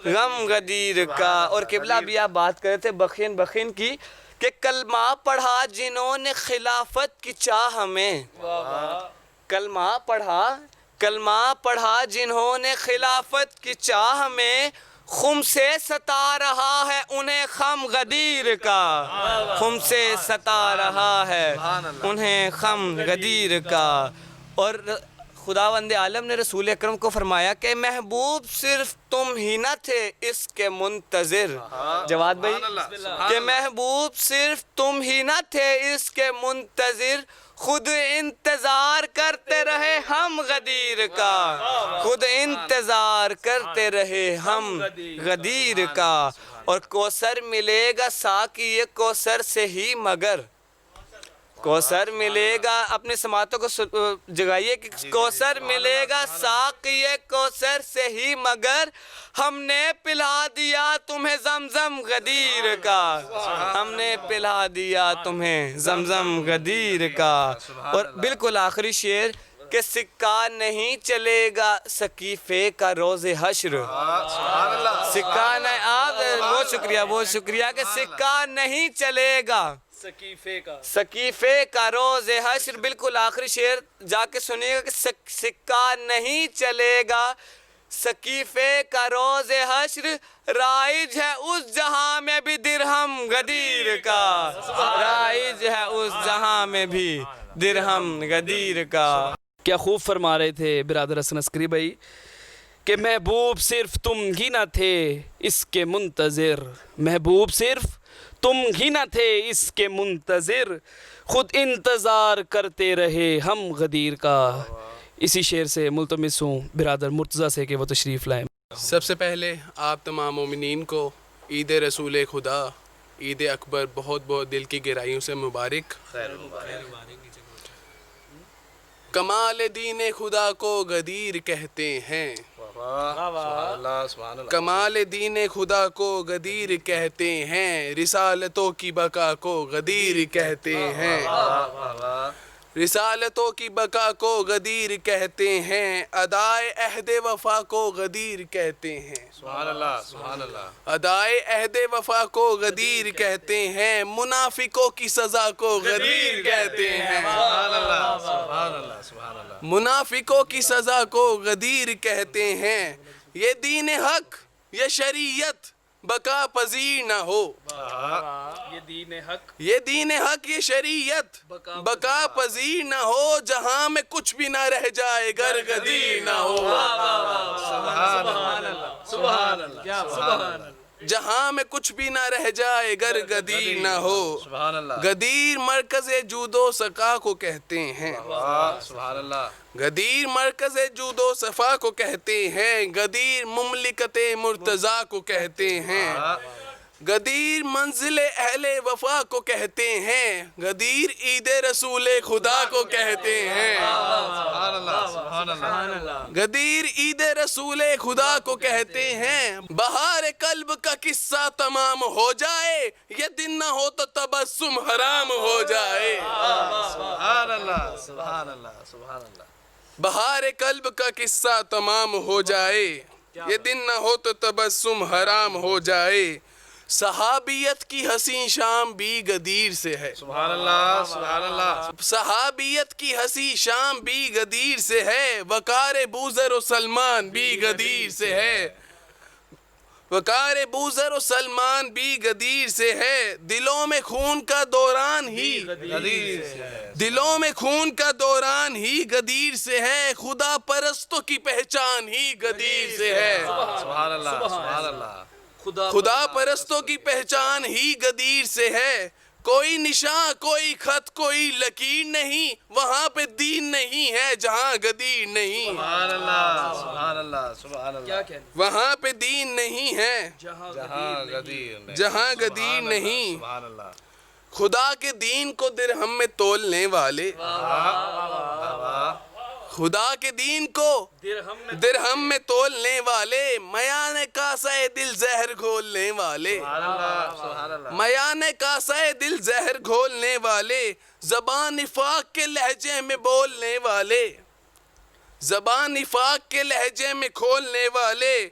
غم غدیر کا۔ اور قبلہ بھی آپ بات کرے تھے بخین کی کہ کلمہ پڑھا جنہوں نے خلافت کی چاہ میں، کلمہ پڑھا جنہوں نے خلافت کی چاہ میں، خم سے ستا رہا ہے انہیں خم غدیر کا، خم سے ستا رہا ہے انہیں خم غدیر کا۔ اور خداوند عالم نے رسول اکرم کو فرمایا کہ محبوب صرف تم ہی نہ تھے اس کے منتظر، جواد بھائی، کہ محبوب صرف تم ہی نہ تھے اس کے منتظر، خود انتظار کرتے رہے ہم غدیر کا، خود انتظار کرتے رہے ہم غدیر کا۔ اور کوثر ملے گا ساقی کوثر سے ہی مگر، کوثر ملے گا، اپنے سماعتوں کو جگائیے کہ کوثر ملے گا ساقی کوثر سے ہی مگر، ہم نے پلا دیا تمہیں زمزم غدیر کا، ہم نے پلا دیا تمہیں زمزم غدیر کا۔ اور بالکل آخری شعر کہ سکہ نہیں چلے گا سقیفے کا روز حشر، سکہ نہیں، آپ بہت شکریہ کہ سکہ نہیں چلے گا سقیفے کا روز حشر۔ بالکل آخری شعر جا کے سنیے گا کہ سکہ نہیں چلے گا سقیفے کا روز حشر، رائج ہے اس جہاں میں بھی درہم غدیر کا، رائج ہے اس جہاں میں بھی درہم غدیر کا۔ کیا خوب فرما رہے تھے برادر حسن عسکری بھائی کہ محبوب صرف تم ہی نہ تھے اس کے منتظر، محبوب صرف تم ہی نہ تھے اس کے منتظر، خود انتظار کرتے رہے ہم غدیر کا۔ اسی شعر سے ملتمس ہوں برادر مرتضیٰ سے کہ وہ تشریف لائیں۔ سب سے پہلے آپ تمام مومنین کو عید رسول خدا، عید اکبر بہت بہت دل کی گہرائیوں سے مبارک۔ کمال دین خدا کو غدیر کہتے ہیں، کمال دین خدا کو غدیر کہتے ہیں، رسالتوں کی بقا کو غدیر کہتے ہیں، رسالتوں کی بقا کو غدیر کہتے ہیں، ادائے عہد وفا کو غدیر کہتے ہیں، ادائے عہد وفا کو غدیر کہتے ہیں، منافقوں کی سزا کو غدیر کہتے ہیں، منافقوں کی سزا کو غدیر کہتے ہیں، یہ دین حق یہ شریعت بقا پذیر نہ ہو، یہ دین حق یہ شریعت بقا پذیر نہ ہو، جہاں میں کچھ بھی نہ رہ جائے گر غدیر نہ ہو، جہاں میں کچھ بھی نہ رہ جائے گر غدیر نہ ہو۔ غدیر مرکز جود و سقا کو کہتے ہیں، غدیر مرکز جود و صفا کو کہتے ہیں، غدیر مملکت مرتضیٰ کو کہتے ہیں، غدیر منزل اہل وفا کو کہتے ہیں، غدیر عید رسول خدا کو کہتے ہیں، غدیر عید رسول خدا کو کہتے ہیں، بہار قلب کا قصہ تمام ہو جائے، یہ دن نہ ہو تو تبسم حرام ہو جائے، بہار قلب کا قصہ تمام ہو جائے، یہ دن نہ ہو تو تبسم حرام ہو جائے، صحابیت کی حسین شام بھی غدیر سے ہے، سبحان اللہ سبحان اللہ، صحابیت کی حسین شام بھی غدیر سے ہے، وقار بوذر و سلمان بھی غدیر سے ہے، وقار بوذر و سلمان بھی غدیر سے ہے، دلوں میں خون کا دوران ہی غدیر سے ہے، دلوں میں خون کا دوران ہی غدیر سے ہے، خدا پرستوں کی پہچان ہی غدیر سے ہے، سبحان اللہ سبحان اللہ، خدا پرستوں کی پہچان ہی غدیر سے ہے، کوئی نشان کوئی خط کوئی لکیر نہیں، وہاں پہ دین نہیں ہے جہاں غدیر نہیں، سبحان اللہ سبحان اللہ سبحان اللہ، وہاں پہ دین نہیں ہے جہاں غدیر نہیں، خدا کے دین کو درہم میں تولنے والے، خدا کے دین کو درہم میں تولنے والے، میان کاسہ دل زہر گھولنے والے، میان کاسہ دل زہر گھولنے والے، زبان نفاق کے لہجے میں بولنے والے، زبان نفاق کے لہجے میں کھولنے والے،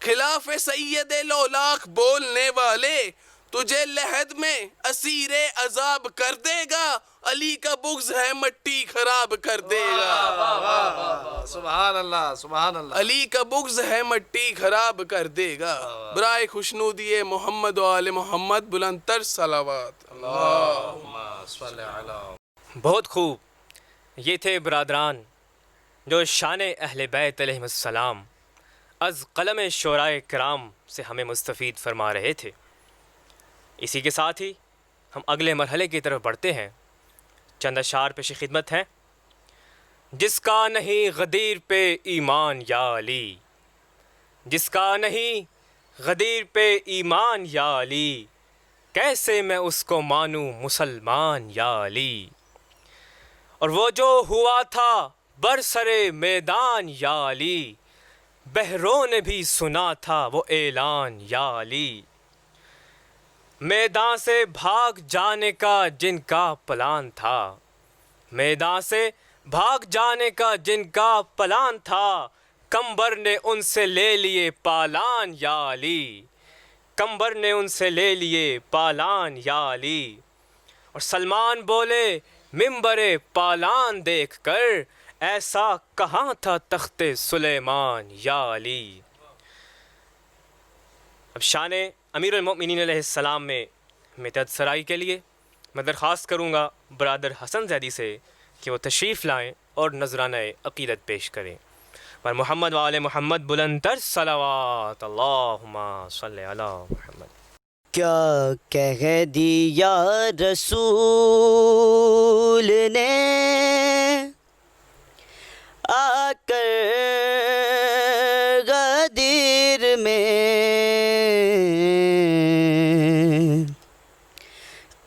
خلاف سید لولاک بولنے والے، تجھے لحد میں اسیر عذاب کر دے گا، علی کا بغض ہے مٹی خراب کر دے گا، سبحان اللہ سبحان اللہ، علی کا بغض ہے مٹی خراب کر دے گا۔ برائے خوشنودی محمد و آل محمد بلند تر صلوات۔ اللہم صلی علی۔ بہت خوب، یہ تھے برادران جو شان اہل بیت علیہ السلام از قلم شعراء کرام سے ہمیں مستفید فرما رہے تھے۔ اسی کے ساتھ ہی ہم اگلے مرحلے کی طرف بڑھتے ہیں۔ چند اشعار پیش خدمت ہیں۔ جس کا نہیں غدیر پہ ایمان یا علی، جس کا نہیں غدیر پہ ایمان یا علی، کیسے میں اس کو مانوں مسلمان یا علی۔ اور وہ جو ہوا تھا برسرے میدان یا علی، بحروں نے بھی سنا تھا وہ اعلان یا علی۔ میدان سے بھاگ جانے کا جن کا پلان تھا، میدان سے بھاگ جانے کا جن کا پلان تھا، کمبر نے ان سے لے لیے پالان یا علی، کمبر نے ان سے لے لیے پالان یا علی۔ اور سلمان بولے ممبر پالان دیکھ کر، ایسا کہاں تھا تخت سلیمان یا علی۔ اب شان امیر المؤمنین علیہ السلام میں مدد سرائی کے لیے میں درخواست کروں گا برادر حسن زیدی سے کہ وہ تشریف لائیں اور نذرانہ عقیدت پیش کریں۔ پر محمد وآل محمد بلند تر صلوات، اللہم صلی علی محمد۔ کیا کہہ دیا رسول نے آ کر غدیر میں،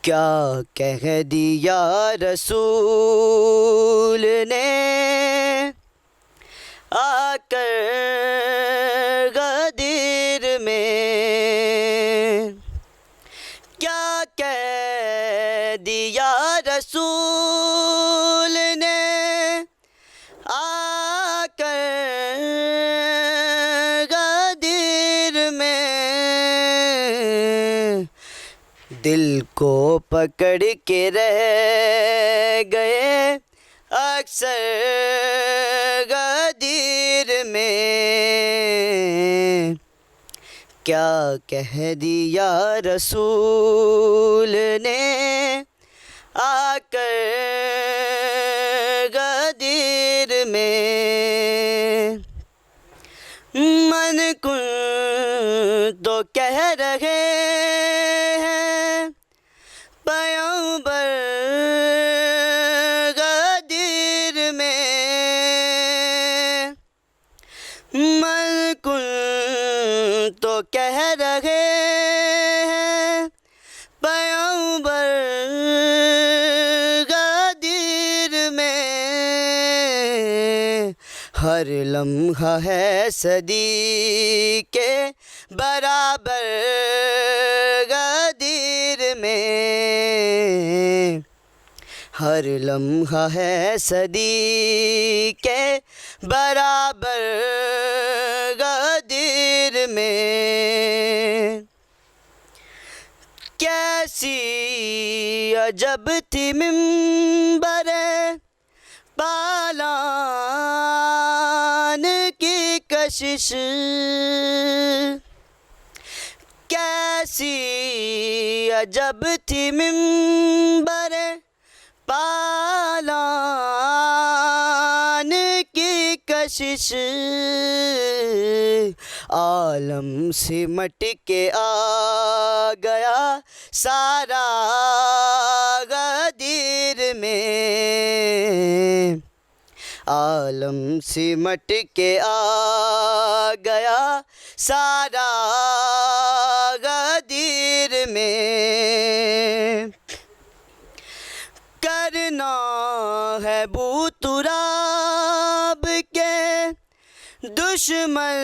کیا کہہ دیا رسول نے آ کر غدیر میں، کیا کہہ دیا رسول نے آ کر غدیر میں، دل کو پکڑ کے رہ گئے اکثر غدیر میں، کیا کہہ دیا رسول نے آ کر غدیر میں۔ من کن تو کہہ رہے ہیں پیغمبر غدیر میں، من کن تو کہہ رہے ہیں پیغمبر غدیر میں، ہر لمحہ ہے صدی کے برابر غدیر میں، ہر لمحہ ہے صدی کے برابر غدیر میں، کیسی عجب تھی منبر پالان کی کشش، کیسی عجب تھی منبر پالان کی کشش، عالم سمٹ کے آ گیا سارا غدیر میں، عالم سمٹ کے آ گیا سارا غدیر میں، کرنا ہے بو تراب کے دشمن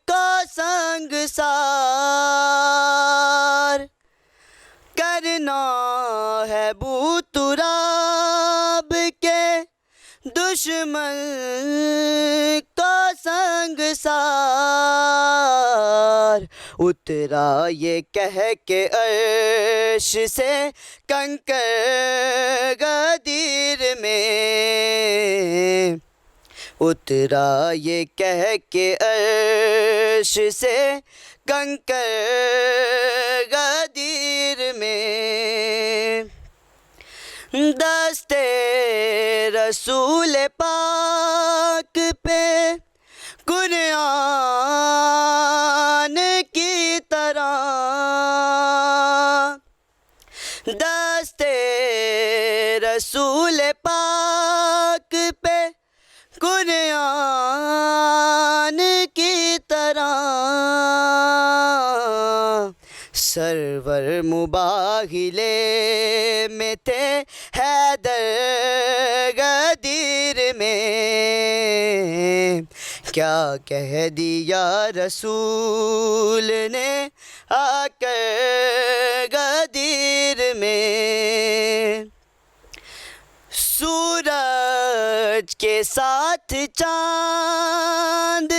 کا سنگسار، کرنا ہے بو تراب کے دشمن کا سنگسار، اترا یہ کہہ کے عرش سے کنکر غدیر میں، اترا یہ کہہ کے عرش سے کنکر غدیر میں، دست رسول پاک پہ قرآن کی طرح، دست رسول پاک پہ قرآن کی طرح، سرور مباہلے میں تھے حیدر غدیر میں، کیا کہہ دیا رسول نے آ کر غدیر میں، سورج کے ساتھ چاند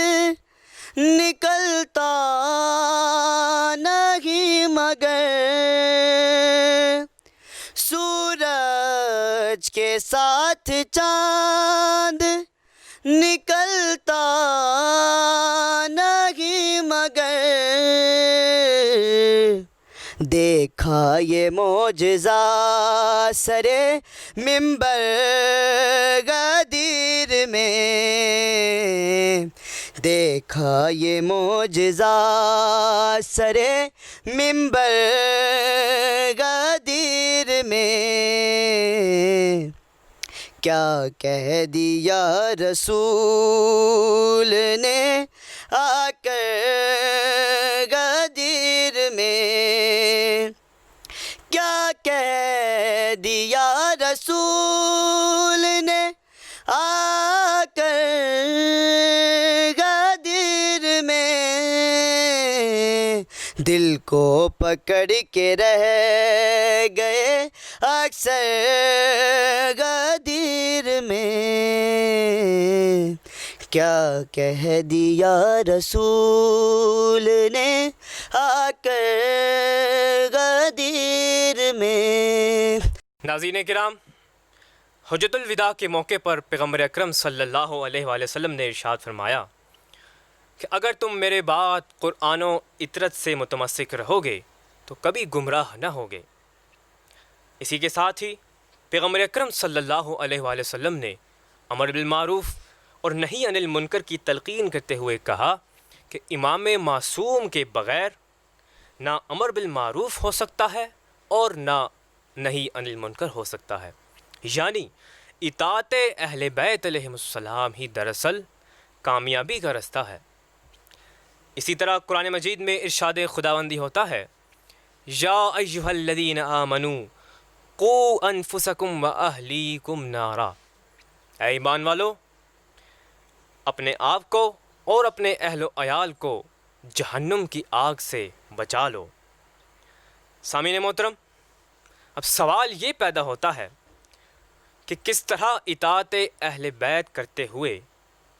نکلتا نہیں مگر، سورج کے ساتھ چاند نکلتا نہیں مگر، دیکھا یہ معجزہ سرے منبر غدیر میں، دیکھا یہ معجزہ سرے منبر غدیر میں، کیا کہہ دیا رسول نے آ کر غدیر میں، کیا کہہ دیا رسول نے آ کر غدیر میں، دل کو پکڑ کے رہ گئے اکثر غدیر میں، کیا کہہ دیا رسول نے آ کر غدیر میں۔ ناظرین کرام، حجۃ الوداع کے موقع پر پیغمبر اکرم صلی اللہ علیہ وآلہ وسلم نے ارشاد فرمایا کہ اگر تم میرے بعد قرآن و اطرت سے متمسک رہو گے تو کبھی گمراہ نہ ہوگے۔ اسی کے ساتھ ہی پیغمبر اکرم صلی اللہ علیہ وآلہ وسلم نے امر بالمعروف اور نہی عن المنکر کی تلقین کرتے ہوئے کہا کہ امام معصوم کے بغیر نہ امر بالمعروف ہو سکتا ہے اور نہ نہی عن المنکر ہو سکتا ہے، یعنی اطاعت اہل بیت علیہم السلام ہی دراصل کامیابی کا رستہ ہے۔ اسی طرح قرآن مجید میں ارشاد خداوندی ہوتا ہے، یا ایہا الذین آمنوا قوا انفسکم و اہلیکم نارا، اے ایمان والو اپنے آپ کو اور اپنے اہل و عیال کو جہنم کی آگ سے بچا لو۔ سامعین محترم، اب سوال یہ پیدا ہوتا ہے کہ کس طرح اطاعت اہل بیت کرتے ہوئے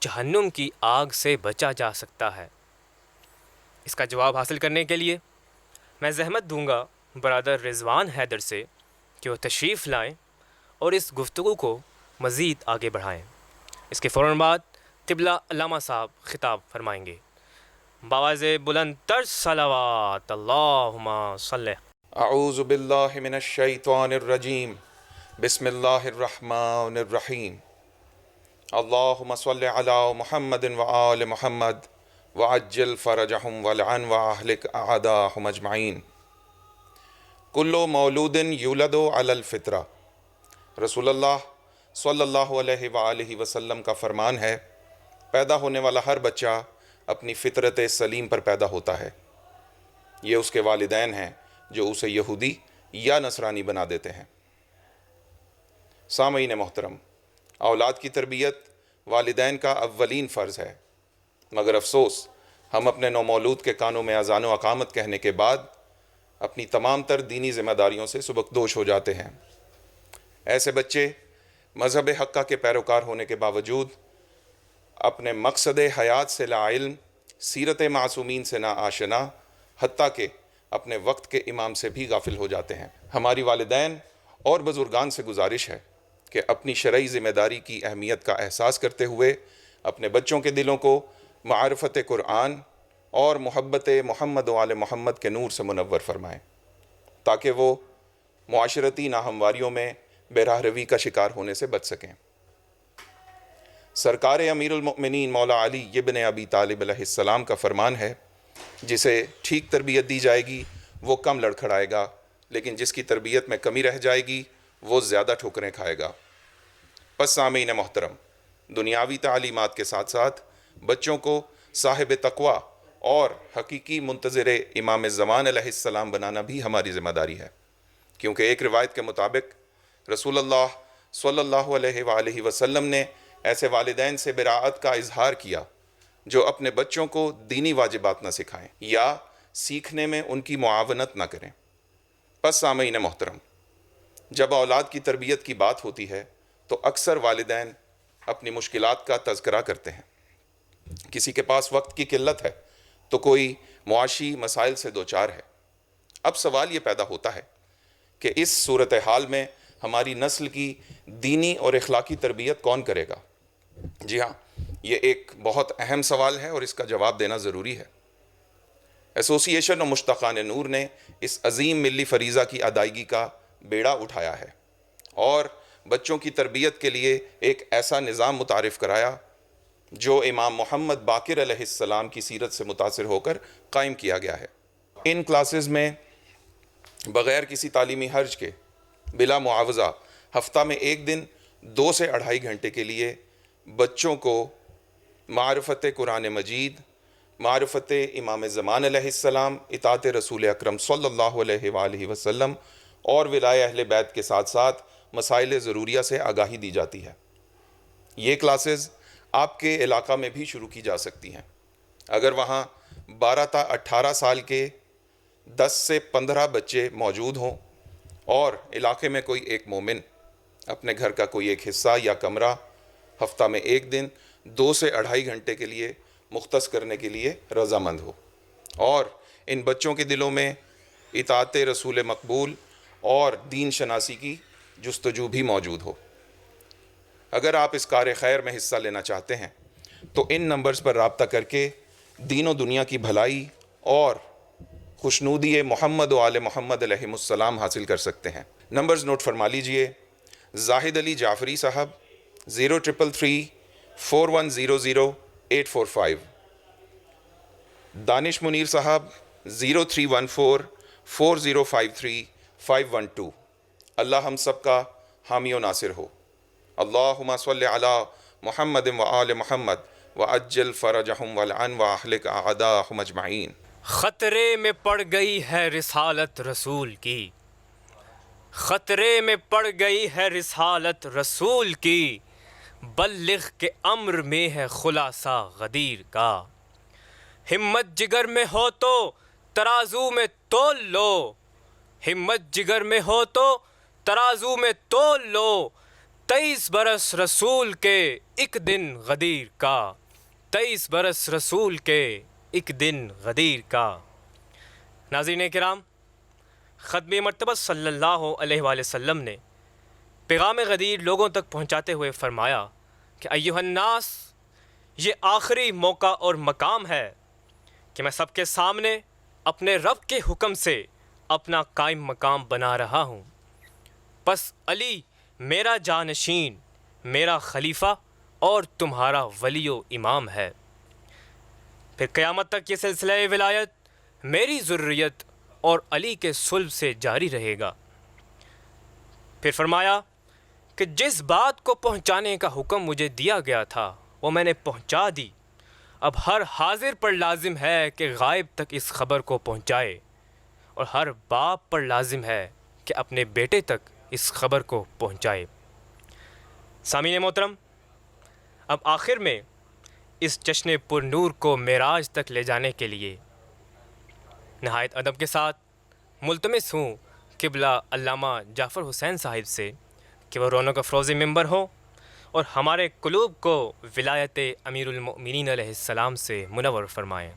جہنم کی آگ سے بچا جا سکتا ہے؟ اس کا جواب حاصل کرنے کے لیے میں زحمت دوں گا برادر رضوان حیدر سے کہ وہ تشریف لائیں اور اس گفتگو کو مزید آگے بڑھائیں۔ اس کے فوراً بعد قبلہ علامہ صاحب خطاب فرمائیں گے۔ باواز بلند تر صلوات اللہم صلی۔ اعوذ باللہ من الشیطان الرجیم، بسم اللہ الرحمن الرحیم، اللہم صلی علی محمد وآل محمد وعجل فرجہم ولعن واہلک اعداءہم اجمعین۔ کل مولود یولد علی الفطرہ، رسول اللہ صلی اللہ علیہ وآلہ وسلم کا فرمان ہے، پیدا ہونے والا ہر بچہ اپنی فطرت سلیم پر پیدا ہوتا ہے، یہ اس کے والدین ہیں جو اسے یہودی یا نصرانی بنا دیتے ہیں۔ سامعین محترم، اولاد کی تربیت والدین کا اولین فرض ہے، مگر افسوس ہم اپنے نومولود کے کانوں میں اذان و اقامت کہنے کے بعد اپنی تمام تر دینی ذمہ داریوں سے سبکدوش ہو جاتے ہیں۔ ایسے بچے مذہب حقہ کے پیروکار ہونے کے باوجود اپنے مقصد حیات سے لا علم، سیرت معصومین سے نا آشنا، حتیٰ کہ اپنے وقت کے امام سے بھی غافل ہو جاتے ہیں۔ ہماری والدین اور بزرگان سے گزارش ہے کہ اپنی شرعی ذمہ داری کی اہمیت کا احساس کرتے ہوئے اپنے بچوں کے دلوں کو معرفت قرآن اور محبت محمد و آل محمد کے نور سے منور فرمائیں، تاکہ وہ معاشرتی ناہمواریوں میں بے راہ روی کا شکار ہونے سے بچ سکیں۔ سرکار امیر المؤمنین مولا علی ابن ابی طالب علیہ السلام کا فرمان ہے، جسے ٹھیک تربیت دی جائے گی وہ کم لڑکھڑائے گا، لیکن جس کی تربیت میں کمی رہ جائے گی وہ زیادہ ٹھوکریں کھائے گا۔ پس سامعین محترم، دنیاوی تعلیمات کے ساتھ ساتھ بچوں کو صاحب تقویٰ اور حقیقی منتظر امام زمان علیہ السلام بنانا بھی ہماری ذمہ داری ہے، کیونکہ ایک روایت کے مطابق رسول اللہ صلی اللہ علیہ وآلہ وسلم نے ایسے والدین سے براءت کا اظہار کیا جو اپنے بچوں کو دینی واجبات نہ سکھائیں یا سیکھنے میں ان کی معاونت نہ کریں۔ پس سامعین محترم، جب اولاد کی تربیت کی بات ہوتی ہے تو اکثر والدین اپنی مشکلات کا تذکرہ کرتے ہیں۔ کسی کے پاس وقت کی قلت ہے تو کوئی معاشی مسائل سے دوچار ہے۔ اب سوال یہ پیدا ہوتا ہے کہ اس صورتحال میں ہماری نسل کی دینی اور اخلاقی تربیت کون کرے گا؟ جی ہاں، یہ ایک بہت اہم سوال ہے اور اس کا جواب دینا ضروری ہے۔ ایسوسی ایشن و مشتاقان نور نے اس عظیم ملی فریضہ کی ادائیگی کا بیڑا اٹھایا ہے اور بچوں کی تربیت کے لیے ایک ایسا نظام متعارف کرایا جو امام محمد باقر علیہ السلام کی سیرت سے متاثر ہو کر قائم کیا گیا ہے۔ ان کلاسز میں بغیر کسی تعلیمی حرج کے بلا معاوضہ ہفتہ میں ایک دن 2 سے 2.5 گھنٹے کے لیے بچوں کو معرفت قرآن مجید، معرفت امام زمان علیہ السلام، اطاعت رسول اکرم صلی اللہ علیہ وآلہ وسلم اور ولائے اہل بیت کے ساتھ ساتھ مسائل ضروریہ سے آگاہی دی جاتی ہے۔ یہ کلاسز آپ کے علاقہ میں بھی شروع کی جا سکتی ہیں۔ اگر وہاں 12 تا 18 سال کے 10 سے 15 بچے موجود ہوں اور علاقے میں کوئی ایک مومن اپنے گھر کا کوئی ایک حصہ یا کمرہ ہفتہ میں ایک دن 2 سے 2.5 گھنٹے کے لیے مختص کرنے کے لیے رضامند ہو اور ان بچوں کے دلوں میں اطاعت رسول مقبول اور دین شناسی کی جستجو بھی موجود ہو۔ اگر آپ اس کار خیر میں حصہ لینا چاہتے ہیں تو ان نمبرز پر رابطہ کر کے دین و دنیا کی بھلائی اور خوشنودی محمد و آل محمد علیہ السلام حاصل کر سکتے ہیں۔ نمبرز نوٹ فرما لیجئے: زاہد علی جعفری صاحب 0333 4100 845، دانش منیر صاحب 0314 4053 512۔ اللہ ہم سب کا حامی و ناصر ہو۔ اللہم صلی علی محمد و آل محمد وعجل فرجہم والعن واہلک اعداءہم اجمعین۔ خطرے میں پڑ گئی ہے رسالت رسول کی، خطرے میں پڑ گئی ہے رسالت رسول کی، بلغ کے امر میں ہے خلاصہ غدیر کا۔ ہمت جگر میں ہو تو ترازو میں تول لو، ہمت جگر میں ہو تو ترازو میں تول لو، 23 برس رسول کے ایک دن غدیر کا، 23 برس رسول کے ایک دن غدیر کا۔ ناظرین کرام، ختم مرتبہ صلی اللہ علیہ وآلہ وسلم نے پیغام غدیر لوگوں تک پہنچاتے ہوئے فرمایا کہ ایھا الناس، یہ آخری موقع اور مقام ہے کہ میں سب کے سامنے اپنے رب کے حکم سے اپنا قائم مقام بنا رہا ہوں، پس علی میرا جانشین، میرا خلیفہ اور تمہارا ولی و امام ہے۔ پھر قیامت تک یہ سلسلہ ولایت میری ذریت اور علی کے صلب سے جاری رہے گا۔ پھر فرمایا کہ جس بات کو پہنچانے کا حکم مجھے دیا گیا تھا وہ میں نے پہنچا دی، اب ہر حاضر پر لازم ہے کہ غائب تک اس خبر کو پہنچائے، اور ہر باپ پر لازم ہے کہ اپنے بیٹے تک اس خبر کو پہنچائے۔ سامعین محترم، اب آخر میں اس جشن پر نور کو معراج تک لے جانے کے لیے نہایت ادب کے ساتھ ملتمس ہوں قبلہ علامہ جعفر حسین صاحب سے کہ وہ رونق افروز ممبر ہو اور ہمارے قلوب کو ولایت امیر المؤمنین علیہ السلام سے منور فرمائیں۔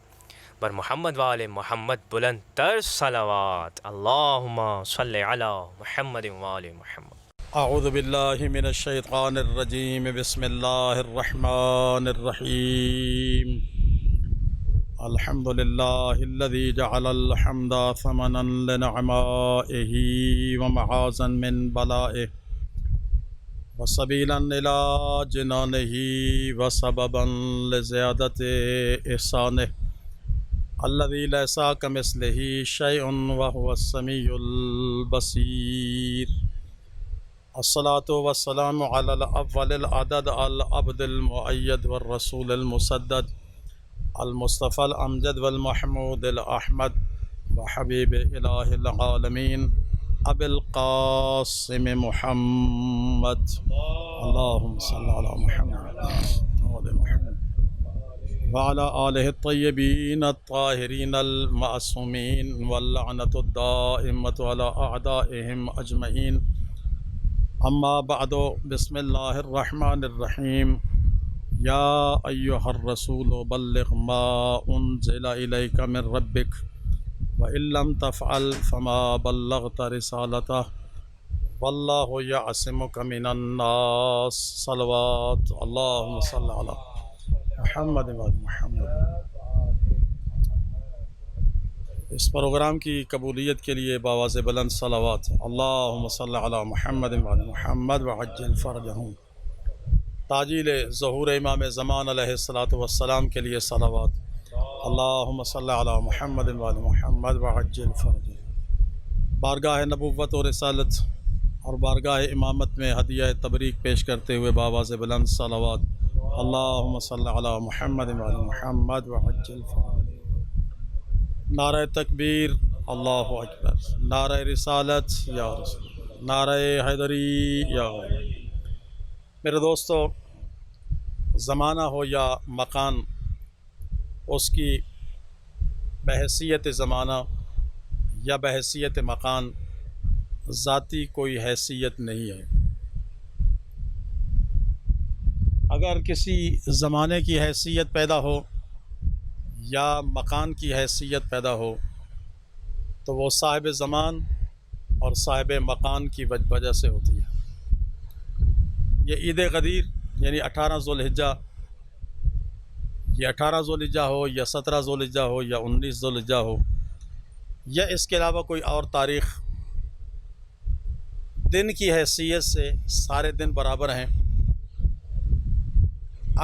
بر محمد وآل محمد بلند تر صلوات، اللہم صلی علی محمد وآل محمد۔ اعوذ باللہ من الشیطان الرجیم، بسم اللہ الرحمن الرحیم۔ الحمد للہ الذی جعل الحمد ثمنا لنعمائہ ومعازا من بلائہ وسبیلا الى جنانہ وسببا لزیادت احسانہ الذی لیس کمثلہ شیء وہو السمیع البصیر۔ الصلاة والسلام علی الاول العدد العبد المؤید والرسول المسدد المصطفى الامجد والمحمود الاحمد وحبیب الہ العالمین ابی القاسم محمد، اللہم صلی علی محمد وعلی محمد وعلی آلہ الطیبین الطاہرین المعصومین واللعنۃ الدائمۃ علی اعدائہم اجمعین۔ اما بعد، بسم اللہ الرحمن الرحیم۔ یا ایہا الرسول بلغ ما انزل الیک من ربک وَإِن لَّمْ تَفْعَلْ فَمَا بَلَّغْتَ رِسَالَتَهُ وَاللَّهُ يَعْصِمُكَ مِنَ النَّاسِ۔ صلوات، اللہم صلی علی محمد وعلی محمد۔ اس پروگرام کی قبولیت کے لیے بآواز بلند صلوات، اللہم صلی علی محمد وعلی محمد وعجل فرجہم۔ تعجیل ظہور امام زمان علیہ السلام کے لیے صلوات، اللہم صلی علی محمد وعلی محمد وعجل فرجہ۔ بارگاہ نبوت و رسالت اور بارگاہ امامت میں ہدیہ تبریک پیش کرتے ہوئے بآواز بلند صلوات، اللہم صلی علی محمد وعلی محمد وعجل فرجہ۔ نعرہ تکبیر، اللہ اکبر، نعرہ رسالت یا رسول اللہ، نعرہ حیدری یا غیر۔ میرے دوستو، زمانہ ہو یا مکان، اس کی بحیثیت زمانہ یا بحیثیت مکان ذاتی کوئی حیثیت نہیں ہے۔ اگر کسی زمانے کی حیثیت پیدا ہو یا مکان کی حیثیت پیدا ہو تو وہ صاحب زمان اور صاحب مکان کی وجہ سے ہوتی ہے۔ یہ عید غدیر یعنی 18 ذوالحجہ، یہ 18 ذوالحجہ ہو یا 17 ذوالحجہ ہو یا 19 ذوالحجہ ہو یا اس کے علاوہ کوئی اور تاریخ، دن کی حیثیت سے سارے دن برابر ہیں۔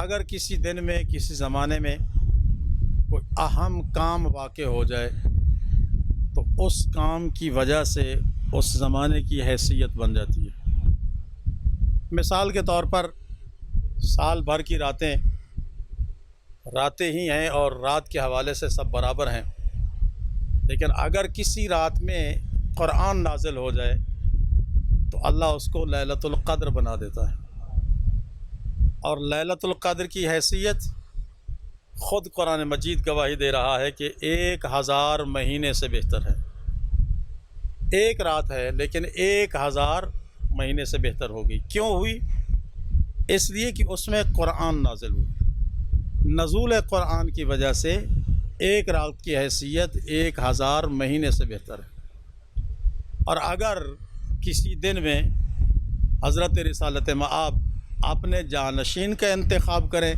اگر کسی دن میں کسی زمانے میں کوئی اہم کام واقع ہو جائے تو اس کام کی وجہ سے اس زمانے کی حیثیت بن جاتی ہے۔ مثال کے طور پر سال بھر کی راتیں ہی ہیں اور رات کے حوالے سے سب برابر ہیں، لیکن اگر کسی رات میں قرآن نازل ہو جائے تو اللہ اس کو لیلۃ القدر بنا دیتا ہے، اور لیلۃ القدر کی حیثیت خود قرآن مجید گواہی دے رہا ہے کہ 1000 مہینے سے بہتر ہے۔ ایک رات ہے لیکن 1000 مہینے سے بہتر ہوگی۔ کیوں ہوئی؟ اس لیے کہ اس میں قرآن نازل ہوئی۔ نزول قرآن کی وجہ سے ایک رات کی حیثیت 1000 مہینے سے بہتر ہے۔ اور اگر کسی دن میں حضرت رسالت مآب اپنے جانشین کا انتخاب کریں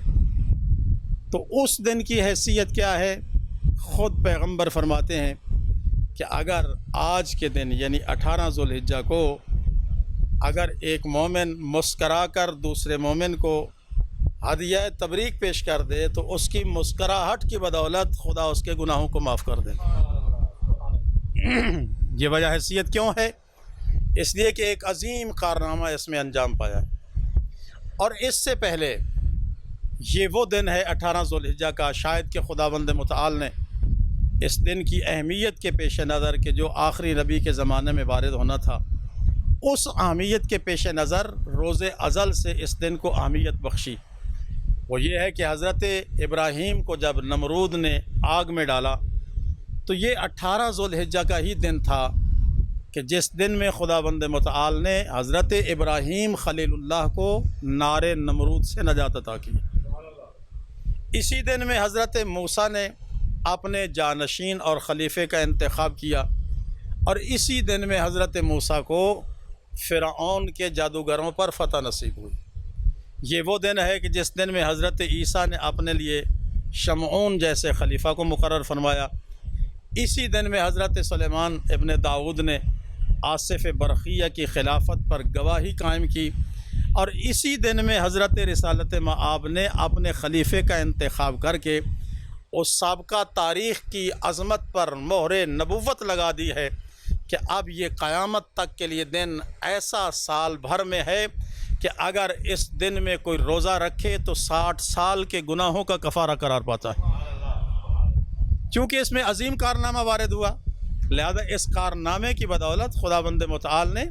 تو اس دن کی حیثیت کیا ہے؟ خود پیغمبر فرماتے ہیں کہ اگر آج کے دن یعنی 18 ذوالحجہ کو اگر ایک مومن مسکرا کر دوسرے مومن کو ہدیہ تبریک پیش کر دے تو اس کی مسکراہٹ کی بدولت خدا اس کے گناہوں کو معاف کر دے۔ یہ وجہ حیثیت کیوں ہے؟ اس لیے کہ ایک عظیم کارنامہ اس میں انجام پایا ہے۔ اور اس سے پہلے یہ وہ دن ہے 18 ذوالحجہ کا، شاید کہ خداوند متعال نے اس دن کی اہمیت کے پیش نظر کہ جو آخری نبی کے زمانے میں وارد ہونا تھا، اس اہمیت کے پیش نظر روز ازل سے اس دن کو اہمیت بخشی۔ وہ یہ ہے کہ حضرت ابراہیم کو جب نمرود نے آگ میں ڈالا تو یہ 18 ذوالحجہ کا ہی دن تھا کہ جس دن میں خداوند متعال نے حضرت ابراہیم خلیل اللہ کو نار نمرود سے نجات عطا کی۔ اسی دن میں حضرت موسیٰ نے اپنے جانشین اور خلیفے کا انتخاب کیا، اور اسی دن میں حضرت موسیٰ کو فرعون کے جادوگروں پر فتح نصیب ہوئی۔ یہ وہ دن ہے کہ جس دن میں حضرت عیسیٰ نے اپنے لیے شمعون جیسے خلیفہ کو مقرر فرمایا۔ اسی دن میں حضرت سلیمان ابن داؤد نے آصف برقیہ کی خلافت پر گواہی قائم کی، اور اسی دن میں حضرت رسالت مآب نے اپنے خلیفے کا انتخاب کر کے اس سابقہ تاریخ کی عظمت پر مہر نبوت لگا دی ہے کہ اب یہ قیامت تک کے لیے دن ایسا سال بھر میں ہے کہ اگر اس دن میں کوئی روزہ رکھے تو 60 سال کے گناہوں کا کفارہ قرار پاتا ہے۔ چونکہ اس میں عظیم کارنامہ وارد ہوا، لہذا اس کارنامے کی بدولت خداوند متعال نے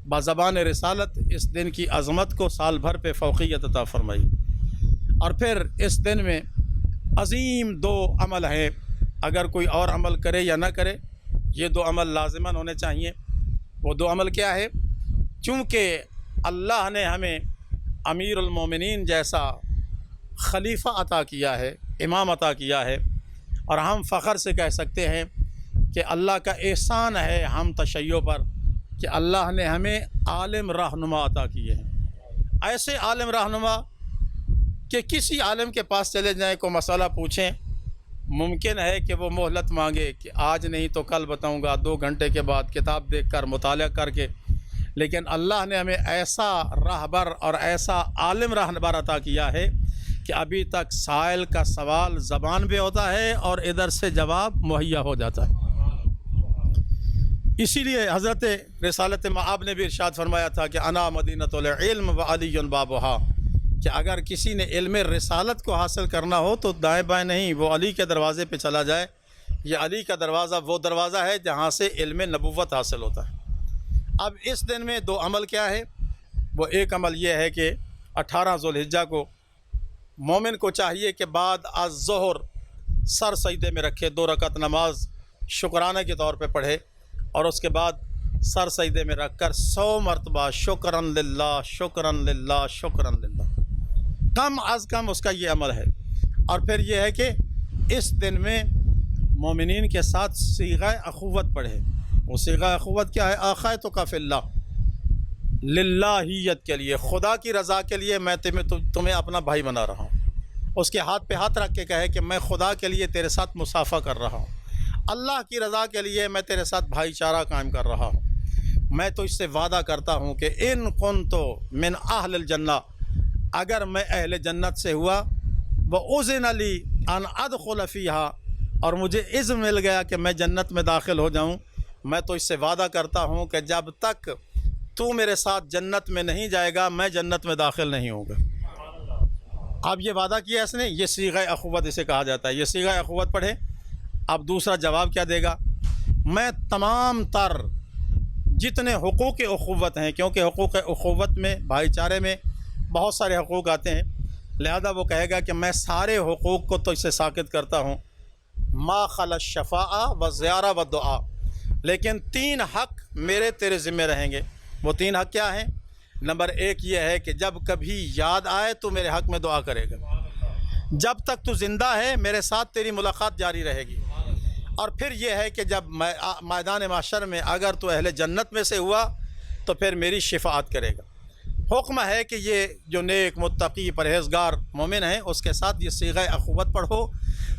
بزبان رسالت اس دن کی عظمت کو سال بھر پہ فوقیت عطا فرمائی۔ اور پھر اس دن میں عظیم 2 عمل ہیں، اگر کوئی اور عمل کرے یا نہ کرے یہ 2 عمل لازماً ہونے چاہیے۔ وہ 2 عمل کیا ہے؟ چونکہ اللہ نے ہمیں امیر المومنین جیسا خلیفہ عطا کیا ہے، امام عطا کیا ہے، اور ہم فخر سے کہہ سکتے ہیں کہ اللہ کا احسان ہے ہم تشیع پر کہ اللہ نے ہمیں عالم رہنما عطا کیے ہیں۔ ایسے عالم رہنما کہ کسی عالم کے پاس چلے جائیں، کوئی مسئلہ پوچھیں، ممکن ہے کہ وہ مہلت مانگے کہ آج نہیں تو کل بتاؤں گا، 2 گھنٹے کے بعد کتاب دیکھ کر مطالعہ کر کے، لیکن اللہ نے ہمیں ایسا راہبر اور ایسا عالم رہنما عطا کیا ہے کہ ابھی تک سائل کا سوال زبان پہ ہوتا ہے اور ادھر سے جواب مہیا ہو جاتا ہے۔ اسی لیے حضرت رسالت مآب نے بھی ارشاد فرمایا تھا کہ انا مدینۃ العلم و علی بابہا، کہ اگر کسی نے علم رسالت کو حاصل کرنا ہو تو دائیں بائیں نہیں، وہ علی کے دروازے پہ چلا جائے۔ یہ علی کا دروازہ وہ دروازہ ہے جہاں سے علم نبوت حاصل ہوتا ہے۔ اب اس دن میں 2 عمل کیا ہے؟ وہ ایک عمل یہ ہے کہ 18 ذوالحجہ کو مومن کو چاہیے کہ بعد از ظہر سر سجدے میں رکھے، 2 رکعت نماز شکرانہ کے طور پہ پڑھے، اور اس کے بعد سر سجدے میں رکھ کر 100 مرتبہ شکرن للہ شکرن للہ شکرن للہ، کم از کم اس کا یہ عمل ہے۔ اور پھر یہ ہے کہ اس دن میں مومنین کے ساتھ صیغہ اخوت پڑھے۔ وہ صیغہ اخوت کیا ہے؟ آخیت کا فی اللہ، للہیت کے لیے، خدا کی رضا کے لیے میں تمہیں اپنا بھائی بنا رہا ہوں۔ اس کے ہاتھ پہ ہاتھ رکھ کے کہے کہ میں خدا کے لیے تیرے ساتھ مصافحہ کر رہا ہوں، اللہ کی رضا کے لیے میں تیرے ساتھ بھائی چارہ قائم کر رہا ہوں۔ میں تو اس سے وعدہ کرتا ہوں کہ ان کنت من اہل الجنہ، اگر میں اہل جنت سے ہوا، وَأُذِنَ لِي أَنْ أَدْخُلَ فِيهَا، اور مجھے اذن مل گیا کہ میں جنت میں داخل ہو جاؤں، میں تو اس سے وعدہ کرتا ہوں کہ جب تک تو میرے ساتھ جنت میں نہیں جائے گا میں جنت میں داخل نہیں ہوں گا۔ اب یہ وعدہ کیا اس نے، یہ صیغہ اخوت اسے کہا جاتا ہے۔ یہ صیغہ اخوت پڑھے۔ اب دوسرا جواب کیا دے گا؟ میں تمام تر جتنے حقوق اخوت ہیں، کیونکہ حقوق اخوت میں بھائی چارے میں بہت سارے حقوق آتے ہیں، لہذا وہ کہے گا کہ میں سارے حقوق کو تو اسے ساقط کرتا ہوں، ما خلا الشفاعہ و زیارہ و دعا، لیکن 3 حق میرے تیرے ذمہ رہیں گے۔ وہ 3 حق کیا ہیں؟ نمبر 1 یہ ہے کہ جب کبھی یاد آئے تو میرے حق میں دعا کرے گا، جب تک تو زندہ ہے میرے ساتھ تیری ملاقات جاری رہے گی، اور پھر یہ ہے کہ جب میدان محشر میں اگر تو اہل جنت میں سے ہوا تو پھر میری شفاعت کرے گا۔ حکم ہے کہ یہ جو نیک متقی پرہیزگار مومن ہیں اس کے ساتھ یہ صیغہ اخوت پڑھو،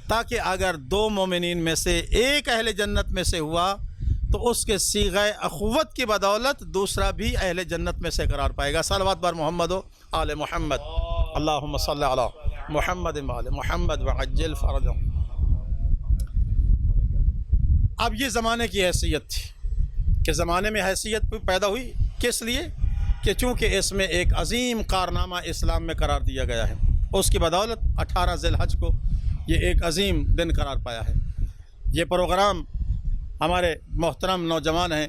تاکہ اگر 2 مومنین میں سے ایک اہل جنت میں سے ہوا تو اس کے صیغہ اخوت کی بدولت دوسرا بھی اہل جنت میں سے قرار پائے گا۔ صلوات بر محمد و آل محمد، اللہم صلی علی محمد و آل محمد وعجل فرجهم۔ اب یہ زمانے کی حیثیت تھی کہ زمانے میں حیثیت پیدا ہوئی کس لیے؟ کہ چونکہ اس میں ایک عظیم کارنامہ اسلام میں قرار دیا گیا ہے، اس کی بدولت 18 ذی الحج کو یہ ایک عظیم دن قرار پایا ہے۔ یہ پروگرام ہمارے محترم نوجوان ہیں،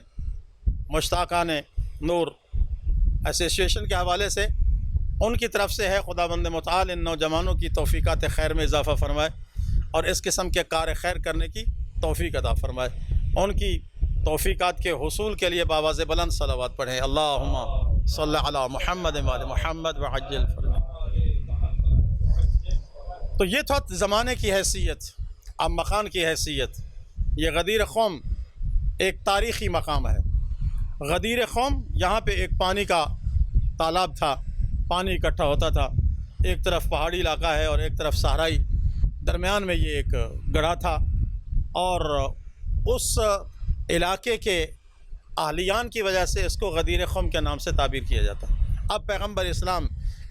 مشتاقان نور ایسوسیشن کے حوالے سے ان کی طرف سے ہے، خداوند متعال ان نوجوانوں کی توفیقات خیر میں اضافہ فرمائے اور اس قسم کے کار خیر کرنے کی توفیق عطا فرمائے۔ ان کی توفیقات کے حصول کے لیے باواز بلند صلوات پڑھیں۔ اللہم صلی علی محمد و علی محمد وعجل فرجہ۔ تو یہ تھا زمانے کی حیثیت، اب مکان کی حیثیت۔ یہ غدیر قوم ایک تاریخی مقام ہے۔ غدیر قوم یہاں پہ ایک پانی کا تالاب تھا، پانی اکٹھا ہوتا تھا، ایک طرف پہاڑی علاقہ ہے اور ایک طرف صحرائی، درمیان میں یہ ایک گڑھا تھا، اور اس علاقے کے اہلیان کی وجہ سے اس کو غدیر قوم کے نام سے تعبیر کیا جاتا۔ اب پیغمبر اسلام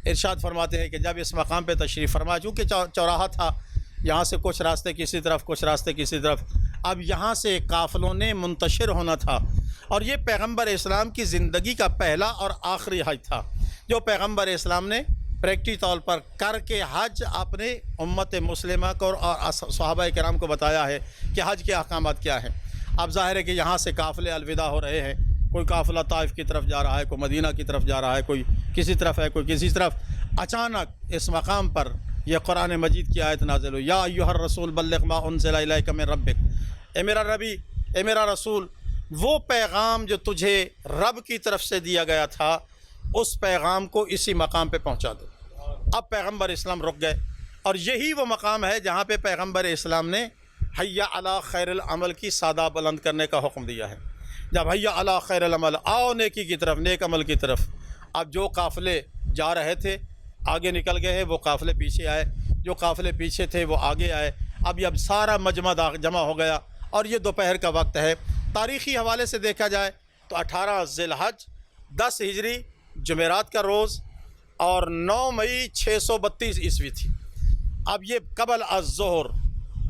ارشاد فرماتے ہیں کہ جب اس مقام پہ تشریف فرما، چونکہ چوراہا تھا، یہاں سے کچھ راستے کسی طرف، کچھ راستے کسی طرف، اب یہاں سے قافلوں نے منتشر ہونا تھا، اور یہ پیغمبر اسلام کی زندگی کا پہلا اور آخری حج تھا جو پیغمبر اسلام نے پریکٹی طور پر کر کے حج اپنے امت مسلمہ کو اور صحابہ کرام کو بتایا ہے کہ حج کے احکامات کیا ہیں۔ اب ظاہر ہے کہ یہاں سے قافلے الوداع ہو رہے ہیں، کوئی قافلہ طائف کی طرف جا رہا ہے، کوئی مدینہ کی طرف جا رہا ہے، کوئی کسی طرف ہے، کوئی کسی طرف۔ اچانک اس مقام پر یہ قرآن مجید کی آیت نازل ہوئی، یا ایھا الرسول بلغ ما انزل الیک من ربک، اے میرا نبی، اے میرا رسول، وہ پیغام جو تجھے رب کی طرف سے دیا گیا تھا اس پیغام کو اسی مقام پہ پہنچا دو۔ اب پیغمبر اسلام رک گئے، اور یہی وہ مقام ہے جہاں پہ پیغمبر اسلام نے حی علی خیر العمل کی صدا بلند کرنے کا حکم دیا ہے۔ جب حی علی خیر العمل، آؤ نیکی کی طرف، نیک عمل کی طرف۔ اب جو قافلے جا رہے تھے آگے نکل گئے ہیں، وہ قافلے پیچھے آئے، جو قافلے پیچھے تھے وہ آگے آئے۔ اب سارا مجمع جمع ہو گیا، اور یہ دوپہر کا وقت ہے۔ تاریخی حوالے سے دیکھا جائے تو 18 ذی الحج 10 ہجری جمعرات کا روز اور 9 مئی 632 عیسوی تھی۔ اب یہ قبل الظہر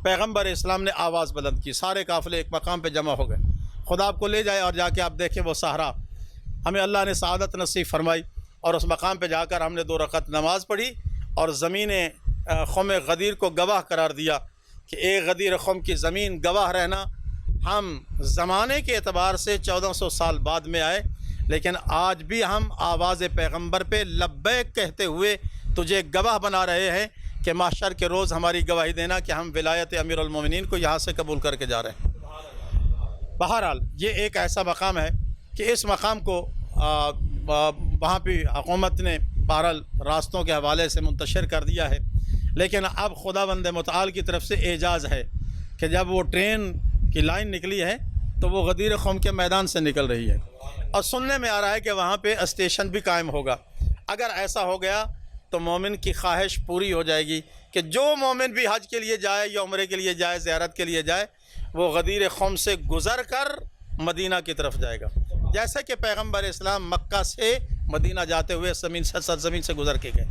پیغمبر اسلام نے آواز بلند کی، سارے قافلے ایک مقام پہ جمع ہو گئے۔ خدا آپ کو لے جائے اور جا کے آپ دیکھیں وہ صحرا، ہمیں اللہ نے سعادت نصیب فرمائی، اور اس مقام پہ جا کر ہم نے 2 رکعت نماز پڑھی اور زمین قوم غدیر کو گواہ قرار دیا کہ اے غدیر قوم کی زمین گواہ رہنا، ہم زمانے کے اعتبار سے 1400 سال بعد میں آئے، لیکن آج بھی ہم آواز پیغمبر پہ لبیک کہتے ہوئے تجھے گواہ بنا رہے ہیں کہ محشر کے روز ہماری گواہی دینا کہ ہم ولایت امیر المومنین کو یہاں سے قبول کر کے جا رہے ہیں۔ بہرحال یہ ایک ایسا مقام ہے کہ اس مقام کو وہاں پہ حکومت نے بہرحال راستوں کے حوالے سے منتشر کر دیا ہے، لیکن اب خداوند متعال کی طرف سے اعجاز ہے کہ جب وہ ٹرین کی لائن نکلی ہے تو وہ غدیر قوم کے میدان سے نکل رہی ہے، اور سننے میں آ رہا ہے کہ وہاں پہ اسٹیشن بھی قائم ہوگا۔ اگر ایسا ہو گیا تو مومن کی خواہش پوری ہو جائے گی کہ جو مومن بھی حج کے لیے جائے یا عمرے کے لیے جائے، زیارت کے لیے جائے، وہ غدیر قوم سے گزر کر مدینہ کی طرف جائے گا، جیسے کہ پیغمبر اسلام مکہ سے مدینہ جاتے ہوئے سرزمین سے گزر کے گئے۔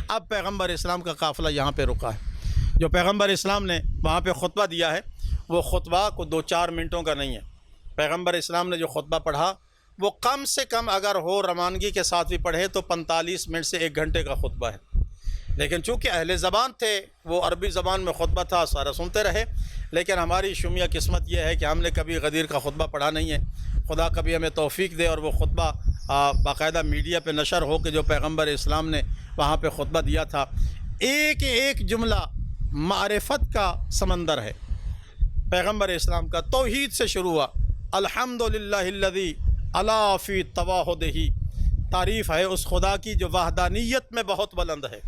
اب پیغمبر اسلام کا قافلہ یہاں پہ رکا ہے۔ جو پیغمبر اسلام نے وہاں پہ خطبہ دیا ہے وہ خطبہ کو 2-4 منٹوں کا نہیں ہے۔ پیغمبر اسلام نے جو خطبہ پڑھا وہ کم سے کم اگر ہو روانگی کے ساتھ بھی پڑھے تو 45 منٹ سے 1 گھنٹے کا خطبہ ہے، لیکن چونکہ اہل زبان تھے، وہ عربی زبان میں خطبہ تھا، سارا سنتے رہے۔ لیکن ہماری شومیہ قسمت یہ ہے کہ ہم نے کبھی غدیر کا خطبہ پڑھا نہیں ہے۔ خدا کبھی ہمیں توفیق دے اور وہ خطبہ باقاعدہ میڈیا پہ نشر ہو کہ جو پیغمبر اسلام نے وہاں پہ خطبہ دیا تھا۔ ایک ایک جملہ معرفت کا سمندر ہے پیغمبر اسلام کا۔ توحید سے شروع ہوا، الحمدللہ الذی علا فی تواحدہ، تعریف ہے اس خدا کی جو وحدانیت میں بہت بلند ہے،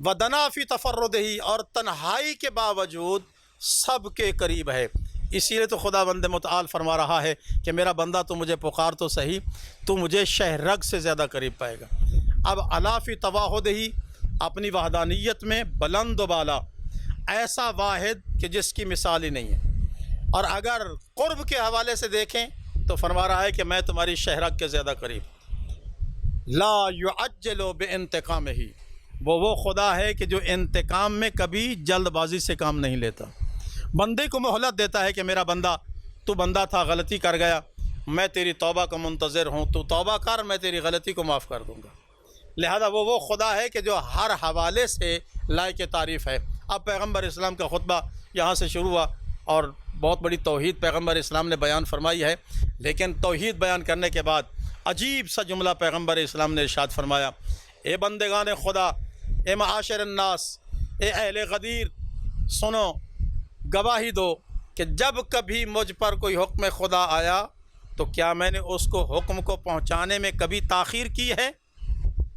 ودنا فی تفردہ، اور تنہائی کے باوجود سب کے قریب ہے۔ اسی لیے تو خدا بند متعال فرما رہا ہے کہ میرا بندہ تو مجھے پکار تو صحیح، تو مجھے شہرگ سے زیادہ قریب پائے گا۔ اب علا فی تواحدہ، اپنی وحدانیت میں بلند و بالا، ایسا واحد کہ جس کی مثال ہی نہیں ہے۔ اور اگر قرب کے حوالے سے دیکھیں تو فرما رہا ہے کہ میں تمہاری شہرگ کے زیادہ قریب۔ لا یعجل بانتقامہ، وہ خدا ہے کہ جو انتقام میں کبھی جلد بازی سے کام نہیں لیتا، بندے کو مہلت دیتا ہے کہ میرا بندہ، تو بندہ تھا، غلطی کر گیا، میں تیری توبہ کا منتظر ہوں، تو توبہ کر، میں تیری غلطی کو معاف کر دوں گا۔ لہذا وہ خدا ہے کہ جو ہر حوالے سے لائق تعریف ہے۔ اب پیغمبر اسلام کا خطبہ یہاں سے شروع ہوا، اور بہت بڑی توحید پیغمبر اسلام نے بیان فرمائی ہے، لیکن توحید بیان کرنے کے بعد عجیب سا جملہ پیغمبر اسلام نے ارشاد فرمایا، اے بندگان خدا، اے معاشر الناس، اے اہل غدیر، سنو، گواہی دو کہ جب کبھی مجھ پر کوئی حکم خدا آیا تو کیا میں نے اس کو حکم کو پہنچانے میں کبھی تاخیر کی ہے؟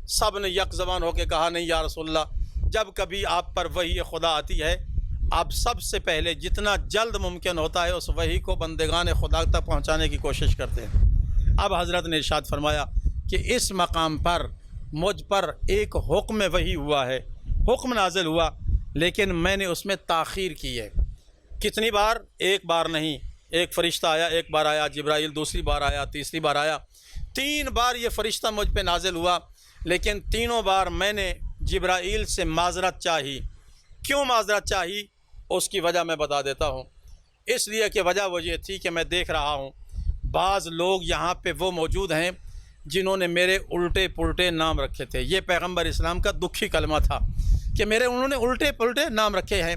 سب نے یک زبان ہو کے کہا نہیں یا رسول اللہ، جب کبھی آپ پر وحی خدا آتی ہے آپ سب سے پہلے جتنا جلد ممکن ہوتا ہے اس وحی کو بندگان خدا تک پہنچانے کی کوشش کرتے ہیں۔ اب حضرت نے ارشاد فرمایا کہ اس مقام پر مجھ پر ایک حکم وحی ہوا ہے، حکم نازل ہوا، لیکن میں نے اس میں تاخیر کی ہے۔ کتنی بار؟ ایک بار نہیں، ایک فرشتہ آیا، ایک بار آیا جبرائیل، دوسری بار آیا، تیسری بار آیا، 3 بار یہ فرشتہ مجھ پہ نازل ہوا، لیکن تینوں بار میں نے جبرائیل سے معذرت چاہی۔ کیوں معذرت چاہی؟ اس کی وجہ میں بتا دیتا ہوں۔ اس لیے کہ وجہ وہ یہ تھی کہ میں دیکھ رہا ہوں بعض لوگ یہاں پہ وہ موجود ہیں جنہوں نے میرے الٹے پلٹے نام رکھے تھے۔ یہ پیغمبر اسلام کا دکھی کلمہ تھا کہ انہوں نے الٹے پلٹے نام رکھے ہیں،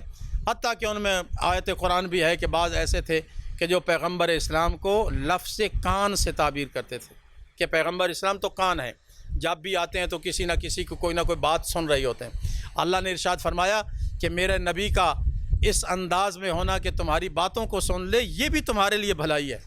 حتیٰ کہ ان میں آیت قرآن بھی ہے کہ بعض ایسے تھے کہ جو پیغمبر اسلام کو لفظ کان سے تعبیر کرتے تھے کہ پیغمبر اسلام تو کان ہے، جب بھی آتے ہیں تو کسی نہ کسی کو کوئی نہ کوئی بات سن رہی ہوتے ہیں۔ اللہ نے ارشاد فرمایا کہ میرے نبی کا اس انداز میں ہونا کہ تمہاری باتوں کو سن لے، یہ بھی تمہارے لیے بھلائی ہے،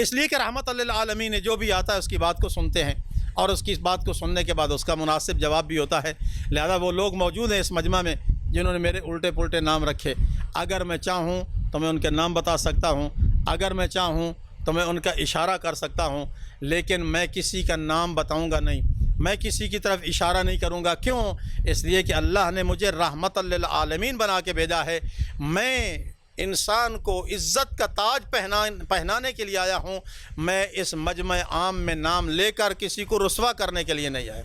اس لیے کہ رحمت للعالمین نے جو بھی آتا ہے اس کی بات کو سنتے ہیں، اور اس کی اس بات کو سننے کے بعد اس کا مناسب جواب بھی ہوتا ہے۔ لہذا وہ لوگ موجود ہیں اس مجمع میں جنہوں نے میرے الٹے پلٹے نام رکھے، اگر میں چاہوں تو میں ان کے نام بتا سکتا ہوں، اگر میں چاہوں تو میں ان کا اشارہ کر سکتا ہوں، لیکن میں کسی کا نام بتاؤں گا نہیں، میں کسی کی طرف اشارہ نہیں کروں گا۔ کیوں؟ اس لیے کہ اللہ نے مجھے رحمت للعالمین بنا کے بھیجا ہے، میں انسان کو عزت کا تاج پہنانے کے لیے آیا ہوں، میں اس مجمع عام میں نام لے کر کسی کو رسوا کرنے کے لیے نہیں آیا،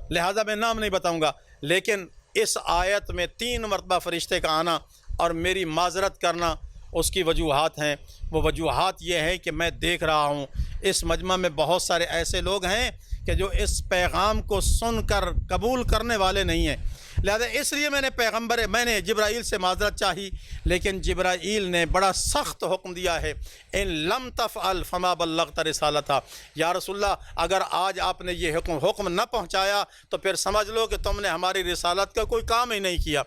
لہذا میں نام نہیں بتاؤں گا۔ لیکن اس آیت میں 3 مرتبہ فرشتے کا آنا اور میری معذرت کرنا، اس کی وجوہات ہیں۔ وہ وجوہات یہ ہیں کہ میں دیکھ رہا ہوں اس مجمع میں بہت سارے ایسے لوگ ہیں کہ جو اس پیغام کو سن کر قبول کرنے والے نہیں ہیں، لہذا اس لیے میں نے جبرائیل سے معذرت چاہی، لیکن جبرائیل نے بڑا سخت حکم دیا ہے، ان لم تفعل فما بلغت رسالتہ، یا رسول اللہ اگر آج آپ نے یہ حکم نہ پہنچایا تو پھر سمجھ لو کہ تم نے ہماری رسالت کا کوئی کام ہی نہیں کیا۔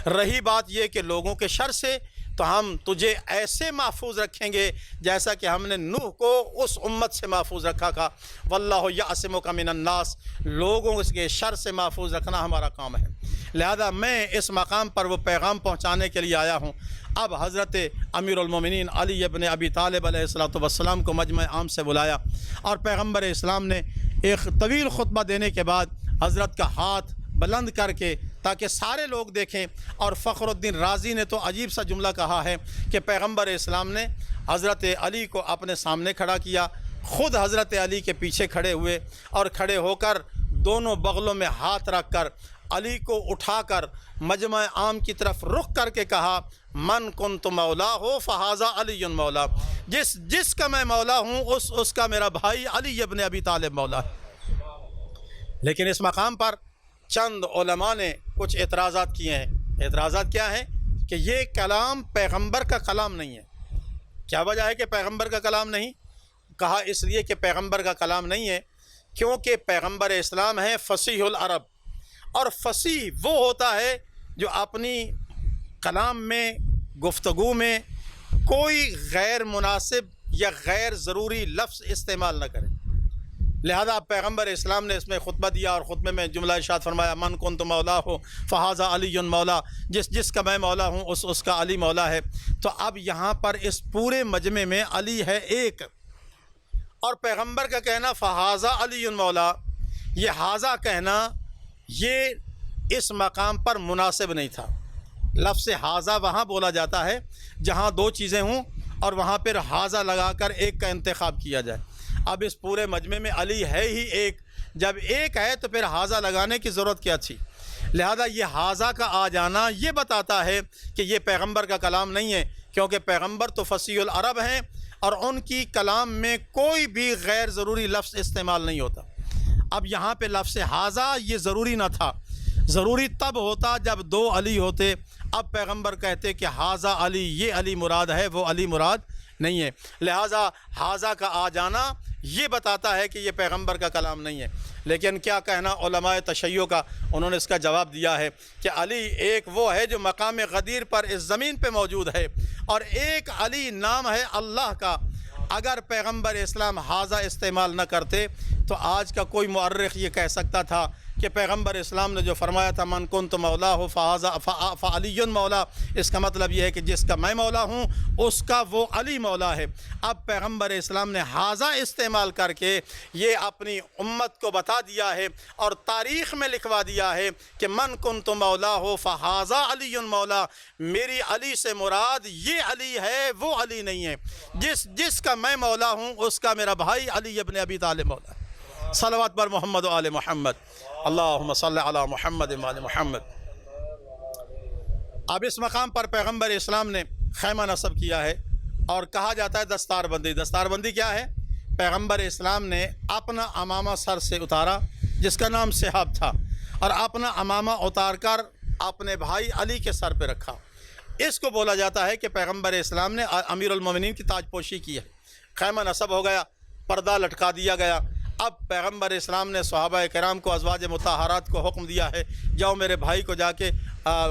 رہی بات یہ کہ لوگوں کے شر سے، تو ہم تجھے ایسے محفوظ رکھیں گے جیسا کہ ہم نے نوح کو اس امت سے محفوظ رکھا تھا۔ واللہ یعصمک من الناس، لوگوں کے شر سے محفوظ رکھنا ہمارا کام ہے۔ لہذا میں اس مقام پر وہ پیغام پہنچانے کے لیے آیا ہوں۔ اب حضرت امیر المومنین علی ابن ابی طالب علیہ السلام کو مجمع عام سے بلایا، اور پیغمبر اسلام نے ایک طویل خطبہ دینے کے بعد حضرت کا ہاتھ بلند کر کے تاکہ سارے لوگ دیکھیں، اور فخر الدین رازی نے تو عجیب سا جملہ کہا ہے کہ پیغمبر اسلام نے حضرت علی کو اپنے سامنے کھڑا کیا، خود حضرت علی کے پیچھے کھڑے ہوئے، اور کھڑے ہو کر دونوں بغلوں میں ہاتھ رکھ کر علی کو اٹھا کر مجمع عام کی طرف رخ کر کے کہا، من کنت مولا ہو فہذا علی مولا، جس کا میں مولا ہوں اس کا میرا بھائی علی ابن ابی طالب مولا ہے۔ لیکن اس مقام پر چند علماء نے کچھ اعتراضات کیے ہیں۔ اعتراضات کیا ہیں؟ کہ یہ کلام پیغمبر کا کلام نہیں ہے۔ کیا وجہ ہے کہ پیغمبر کا کلام نہیں؟ کہا اس لیے کہ پیغمبر کا کلام نہیں ہے کیونکہ پیغمبر اسلام ہے فصیح العرب، اور فصیح وہ ہوتا ہے جو اپنی کلام میں، گفتگو میں کوئی غیر مناسب یا غیر ضروری لفظ استعمال نہ کرے۔ لہذا پیغمبر اسلام نے اس میں خطبہ دیا، اور خطبے میں جملہ ارشاد فرمایا، من کنت مولا ہو فہذا علی مولا، جس کا میں مولا ہوں اس کا علی مولا ہے۔ تو اب یہاں پر اس پورے مجمع میں علی ہے ایک، اور پیغمبر کا کہنا فہذا علی مولا، یہ حاضہ کہنا یہ اس مقام پر مناسب نہیں تھا۔ لفظ حاضہ وہاں بولا جاتا ہے جہاں 2 چیزیں ہوں اور وہاں پر حاضہ لگا کر ایک کا انتخاب کیا جائے۔ اب اس پورے مجمع میں علی ہے ہی ایک، جب ایک ہے تو پھر حاضہ لگانے کی ضرورت کیا تھی؟ لہذا یہ حاضہ کا آ جانا یہ بتاتا ہے کہ یہ پیغمبر کا کلام نہیں ہے، کیونکہ پیغمبر تو فصیح العرب ہیں اور ان کی کلام میں کوئی بھی غیر ضروری لفظ استعمال نہیں ہوتا۔ اب یہاں پہ لفظ حاضہ یہ ضروری نہ تھا، ضروری تب ہوتا جب دو علی ہوتے. اب پیغمبر کہتے کہ حاذا علی، یہ علی مراد ہے، وہ علی مراد نہیں ہے. لہٰذا حاذا کا آ جانا یہ بتاتا ہے کہ یہ پیغمبر کا کلام نہیں ہے. لیکن کیا کہنا علماء تشیع کا، انہوں نے اس کا جواب دیا ہے کہ علی ایک وہ ہے جو مقام غدیر پر اس زمین پہ موجود ہے، اور ایک علی نام ہے اللہ کا. اگر پیغمبر اسلام حاذا استعمال نہ کرتے تو آج کا کوئی مورخ یہ کہہ سکتا تھا کہ پیغمبر اسلام نے جو فرمایا تھا من کنت مولا ہو فعلی مولا، اس کا مطلب یہ ہے کہ جس کا میں مولا ہوں اس کا وہ علی مولا ہے. اب پیغمبر اسلام نے حاذا استعمال کر کے یہ اپنی امت کو بتا دیا ہے اور تاریخ میں لکھوا دیا ہے کہ من کنت مولا ہو فحاذا علی مولا، میری علی سے مراد یہ علی ہے، وہ علی نہیں ہے. جس کا میں مولا ہوں اس کا میرا بھائی علی ابن ابی طالب مولا ہے. صلوات بر محمد و آل محمد، اللہم صلی علی محمد و آل محمد. اب اس مقام پر پیغمبر اسلام نے خیمہ نصب کیا ہے اور کہا جاتا ہے دستار بندی. دستار بندی کیا ہے؟ پیغمبر اسلام نے اپنا امامہ سر سے اتارا جس کا نام صحاب تھا، اور اپنا امامہ اتار کر اپنے بھائی علی کے سر پہ رکھا. اس کو بولا جاتا ہے کہ پیغمبر اسلام نے امیر المومنین کی تاج پوشی کی ہے. خیمہ نصب ہو گیا، پردہ لٹکا دیا گیا. اب پیغمبر اسلام نے صحابہ کرام کو، ازواج مطہرات کو حکم دیا ہے جاؤ میرے بھائی کو جا کے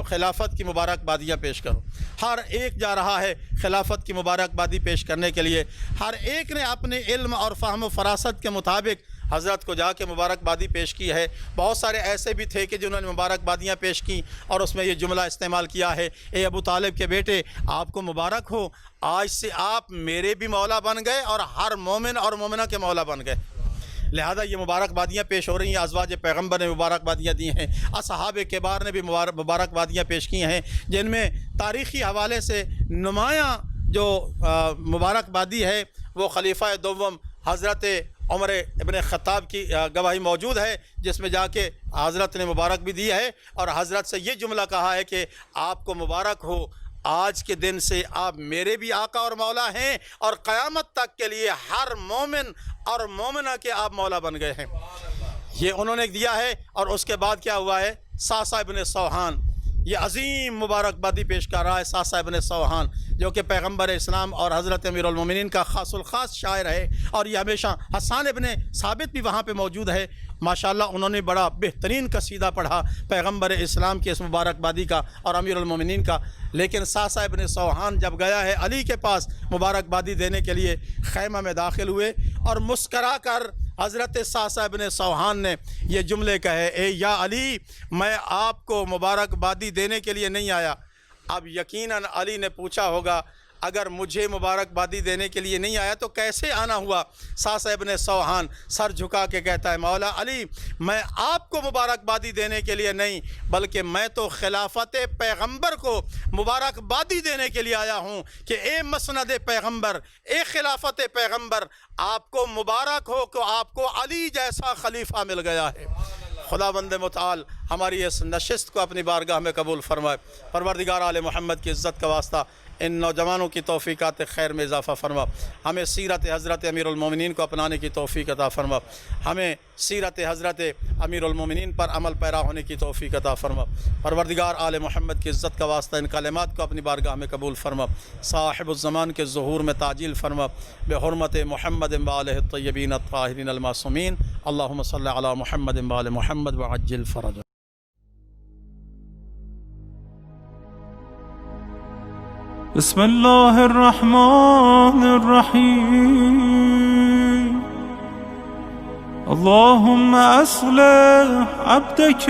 خلافت کی مبارکبادیاں پیش کرو. ہر ایک جا رہا ہے خلافت کی مبارکبادی پیش کرنے کے لیے. ہر ایک نے اپنے علم اور فہم و فراست کے مطابق حضرت کو جا کے مبارکبادی پیش کی ہے. بہت سارے ایسے بھی تھے کہ جنہوں نے مبارکبادیاں پیش کی اور اس میں یہ جملہ استعمال کیا ہے، اے ابو طالب کے بیٹے آپ کو مبارک ہو، آج سے آپ میرے بھی مولا بن گئے اور ہر مومن اور مومنہ کے مولا بن گئے. لہذا یہ مبارکبادیاں پیش ہو رہی ہیں. ازواج پیغمبر نے مبارکبادیاں دی ہیں، اصحاب کبار نے بھی مبارکبادیاں پیش کی ہیں، جن میں تاریخی حوالے سے نمایاں جو مبارکبادی ہے وہ خلیفہ دوم حضرت عمر ابن خطاب کی گواہی موجود ہے، جس میں جا کے حضرت نے مبارک بھی دی ہے اور حضرت سے یہ جملہ کہا ہے کہ آپ کو مبارک ہو، آج کے دن سے آپ میرے بھی آقا اور مولا ہیں اور قیامت تک کے لیے ہر مومن اور مومنہ کے آپ مولا بن گئے ہیں. یہ انہوں نے دیا ہے. اور اس کے بعد کیا ہوا ہے؟ ساسا ابن سوحان یہ عظیم مبارکبادی پیش کر رہا ہے. ساسا ابن سوحان جو کہ پیغمبر اسلام اور حضرت امیر المومنین کا خاص الخاص شاعر ہے، اور یہ ہمیشہ حسان ابن ثابت بھی وہاں پہ موجود ہے. ماشاءاللہ انہوں نے بڑا بہترین قصیدہ پڑھا پیغمبر اسلام کی اس مبارکبادی کا اور امیر المومنین کا. لیکن ساسا ابن سوحان جب گیا ہے علی کے پاس مبارکبادی دینے کے لیے، خیمہ میں داخل ہوئے اور مسکرا کر حضرت ساسا ابن سوحان نے یہ جملے کہے، اے یا علی میں آپ کو مبارکبادی دینے کے لیے نہیں آیا. اب یقیناً علی نے پوچھا ہوگا اگر مجھے مبارکبادی دینے کے لیے نہیں آیا تو کیسے آنا ہوا؟ ساسا ابن سوحان سر جھکا کے کہتا ہے مولا علی میں آپ کو مبارکبادی دینے کے لیے نہیں بلکہ میں تو خلافت پیغمبر کو مبارکبادی دینے کے لیے آیا ہوں کہ اے مسند پیغمبر، اے خلافت پیغمبر، آپ کو مبارک ہو کہ آپ کو علی جیسا خلیفہ مل گیا ہے. خداوند متعال ہماری اس نشست کو اپنی بارگاہ میں قبول فرمائے. پروردگار آل محمد کی عزت کا واسطہ ان نوجوانوں کی توفیقات خیر میں اضافہ فرما. ہمیں سیرت حضرت امیر المومنین کو اپنانے کی توفیق عطا فرما. ہمیں سیرت حضرت امیر المومنین پر عمل پیرا ہونے کی توفیق عطا فرما. پروردگار آل محمد کی عزت کا واسطہ ان کلمات کو اپنی بارگاہ میں قبول فرما. صاحب الزمان کے ظہور میں تعجیل فرما بحرمت محمد وآلہ الطیبین الطاہرین المعصومین. اللہم صلی علی محمد وآل محمد وعجل فرجہ. بسم الله الرحمن الرحيم. اللهم أصلح عبدك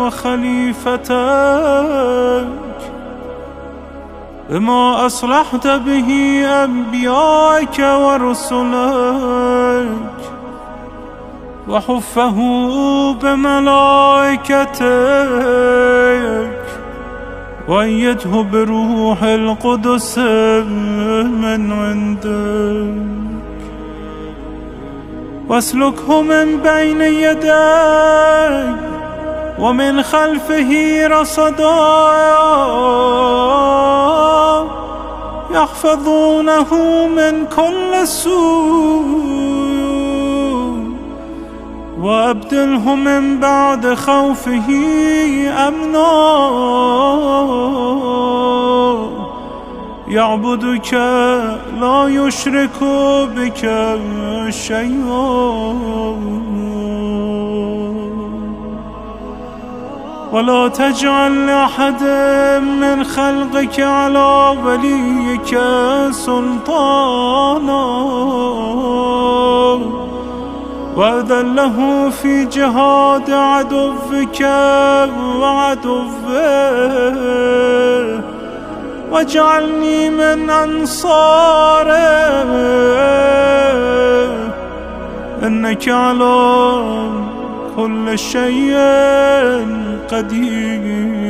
وخليفتك بما أصلحت به أنبياءك ورسلك وحفه بملائكتك وأيده بروح القدس من عندك واسلكه من بين يديك ومن خلفه رصدا يحفظونه من كل سوء وأبدله من بعد خوفه أمنا يعبدك لا يشرك بك شيئا ولا تجعل لأحد من خلقك على وليك سلطانا وأذله في جهاد عدوك وعدوه واجعلني من أنصاره إنك على كل شيء قدير.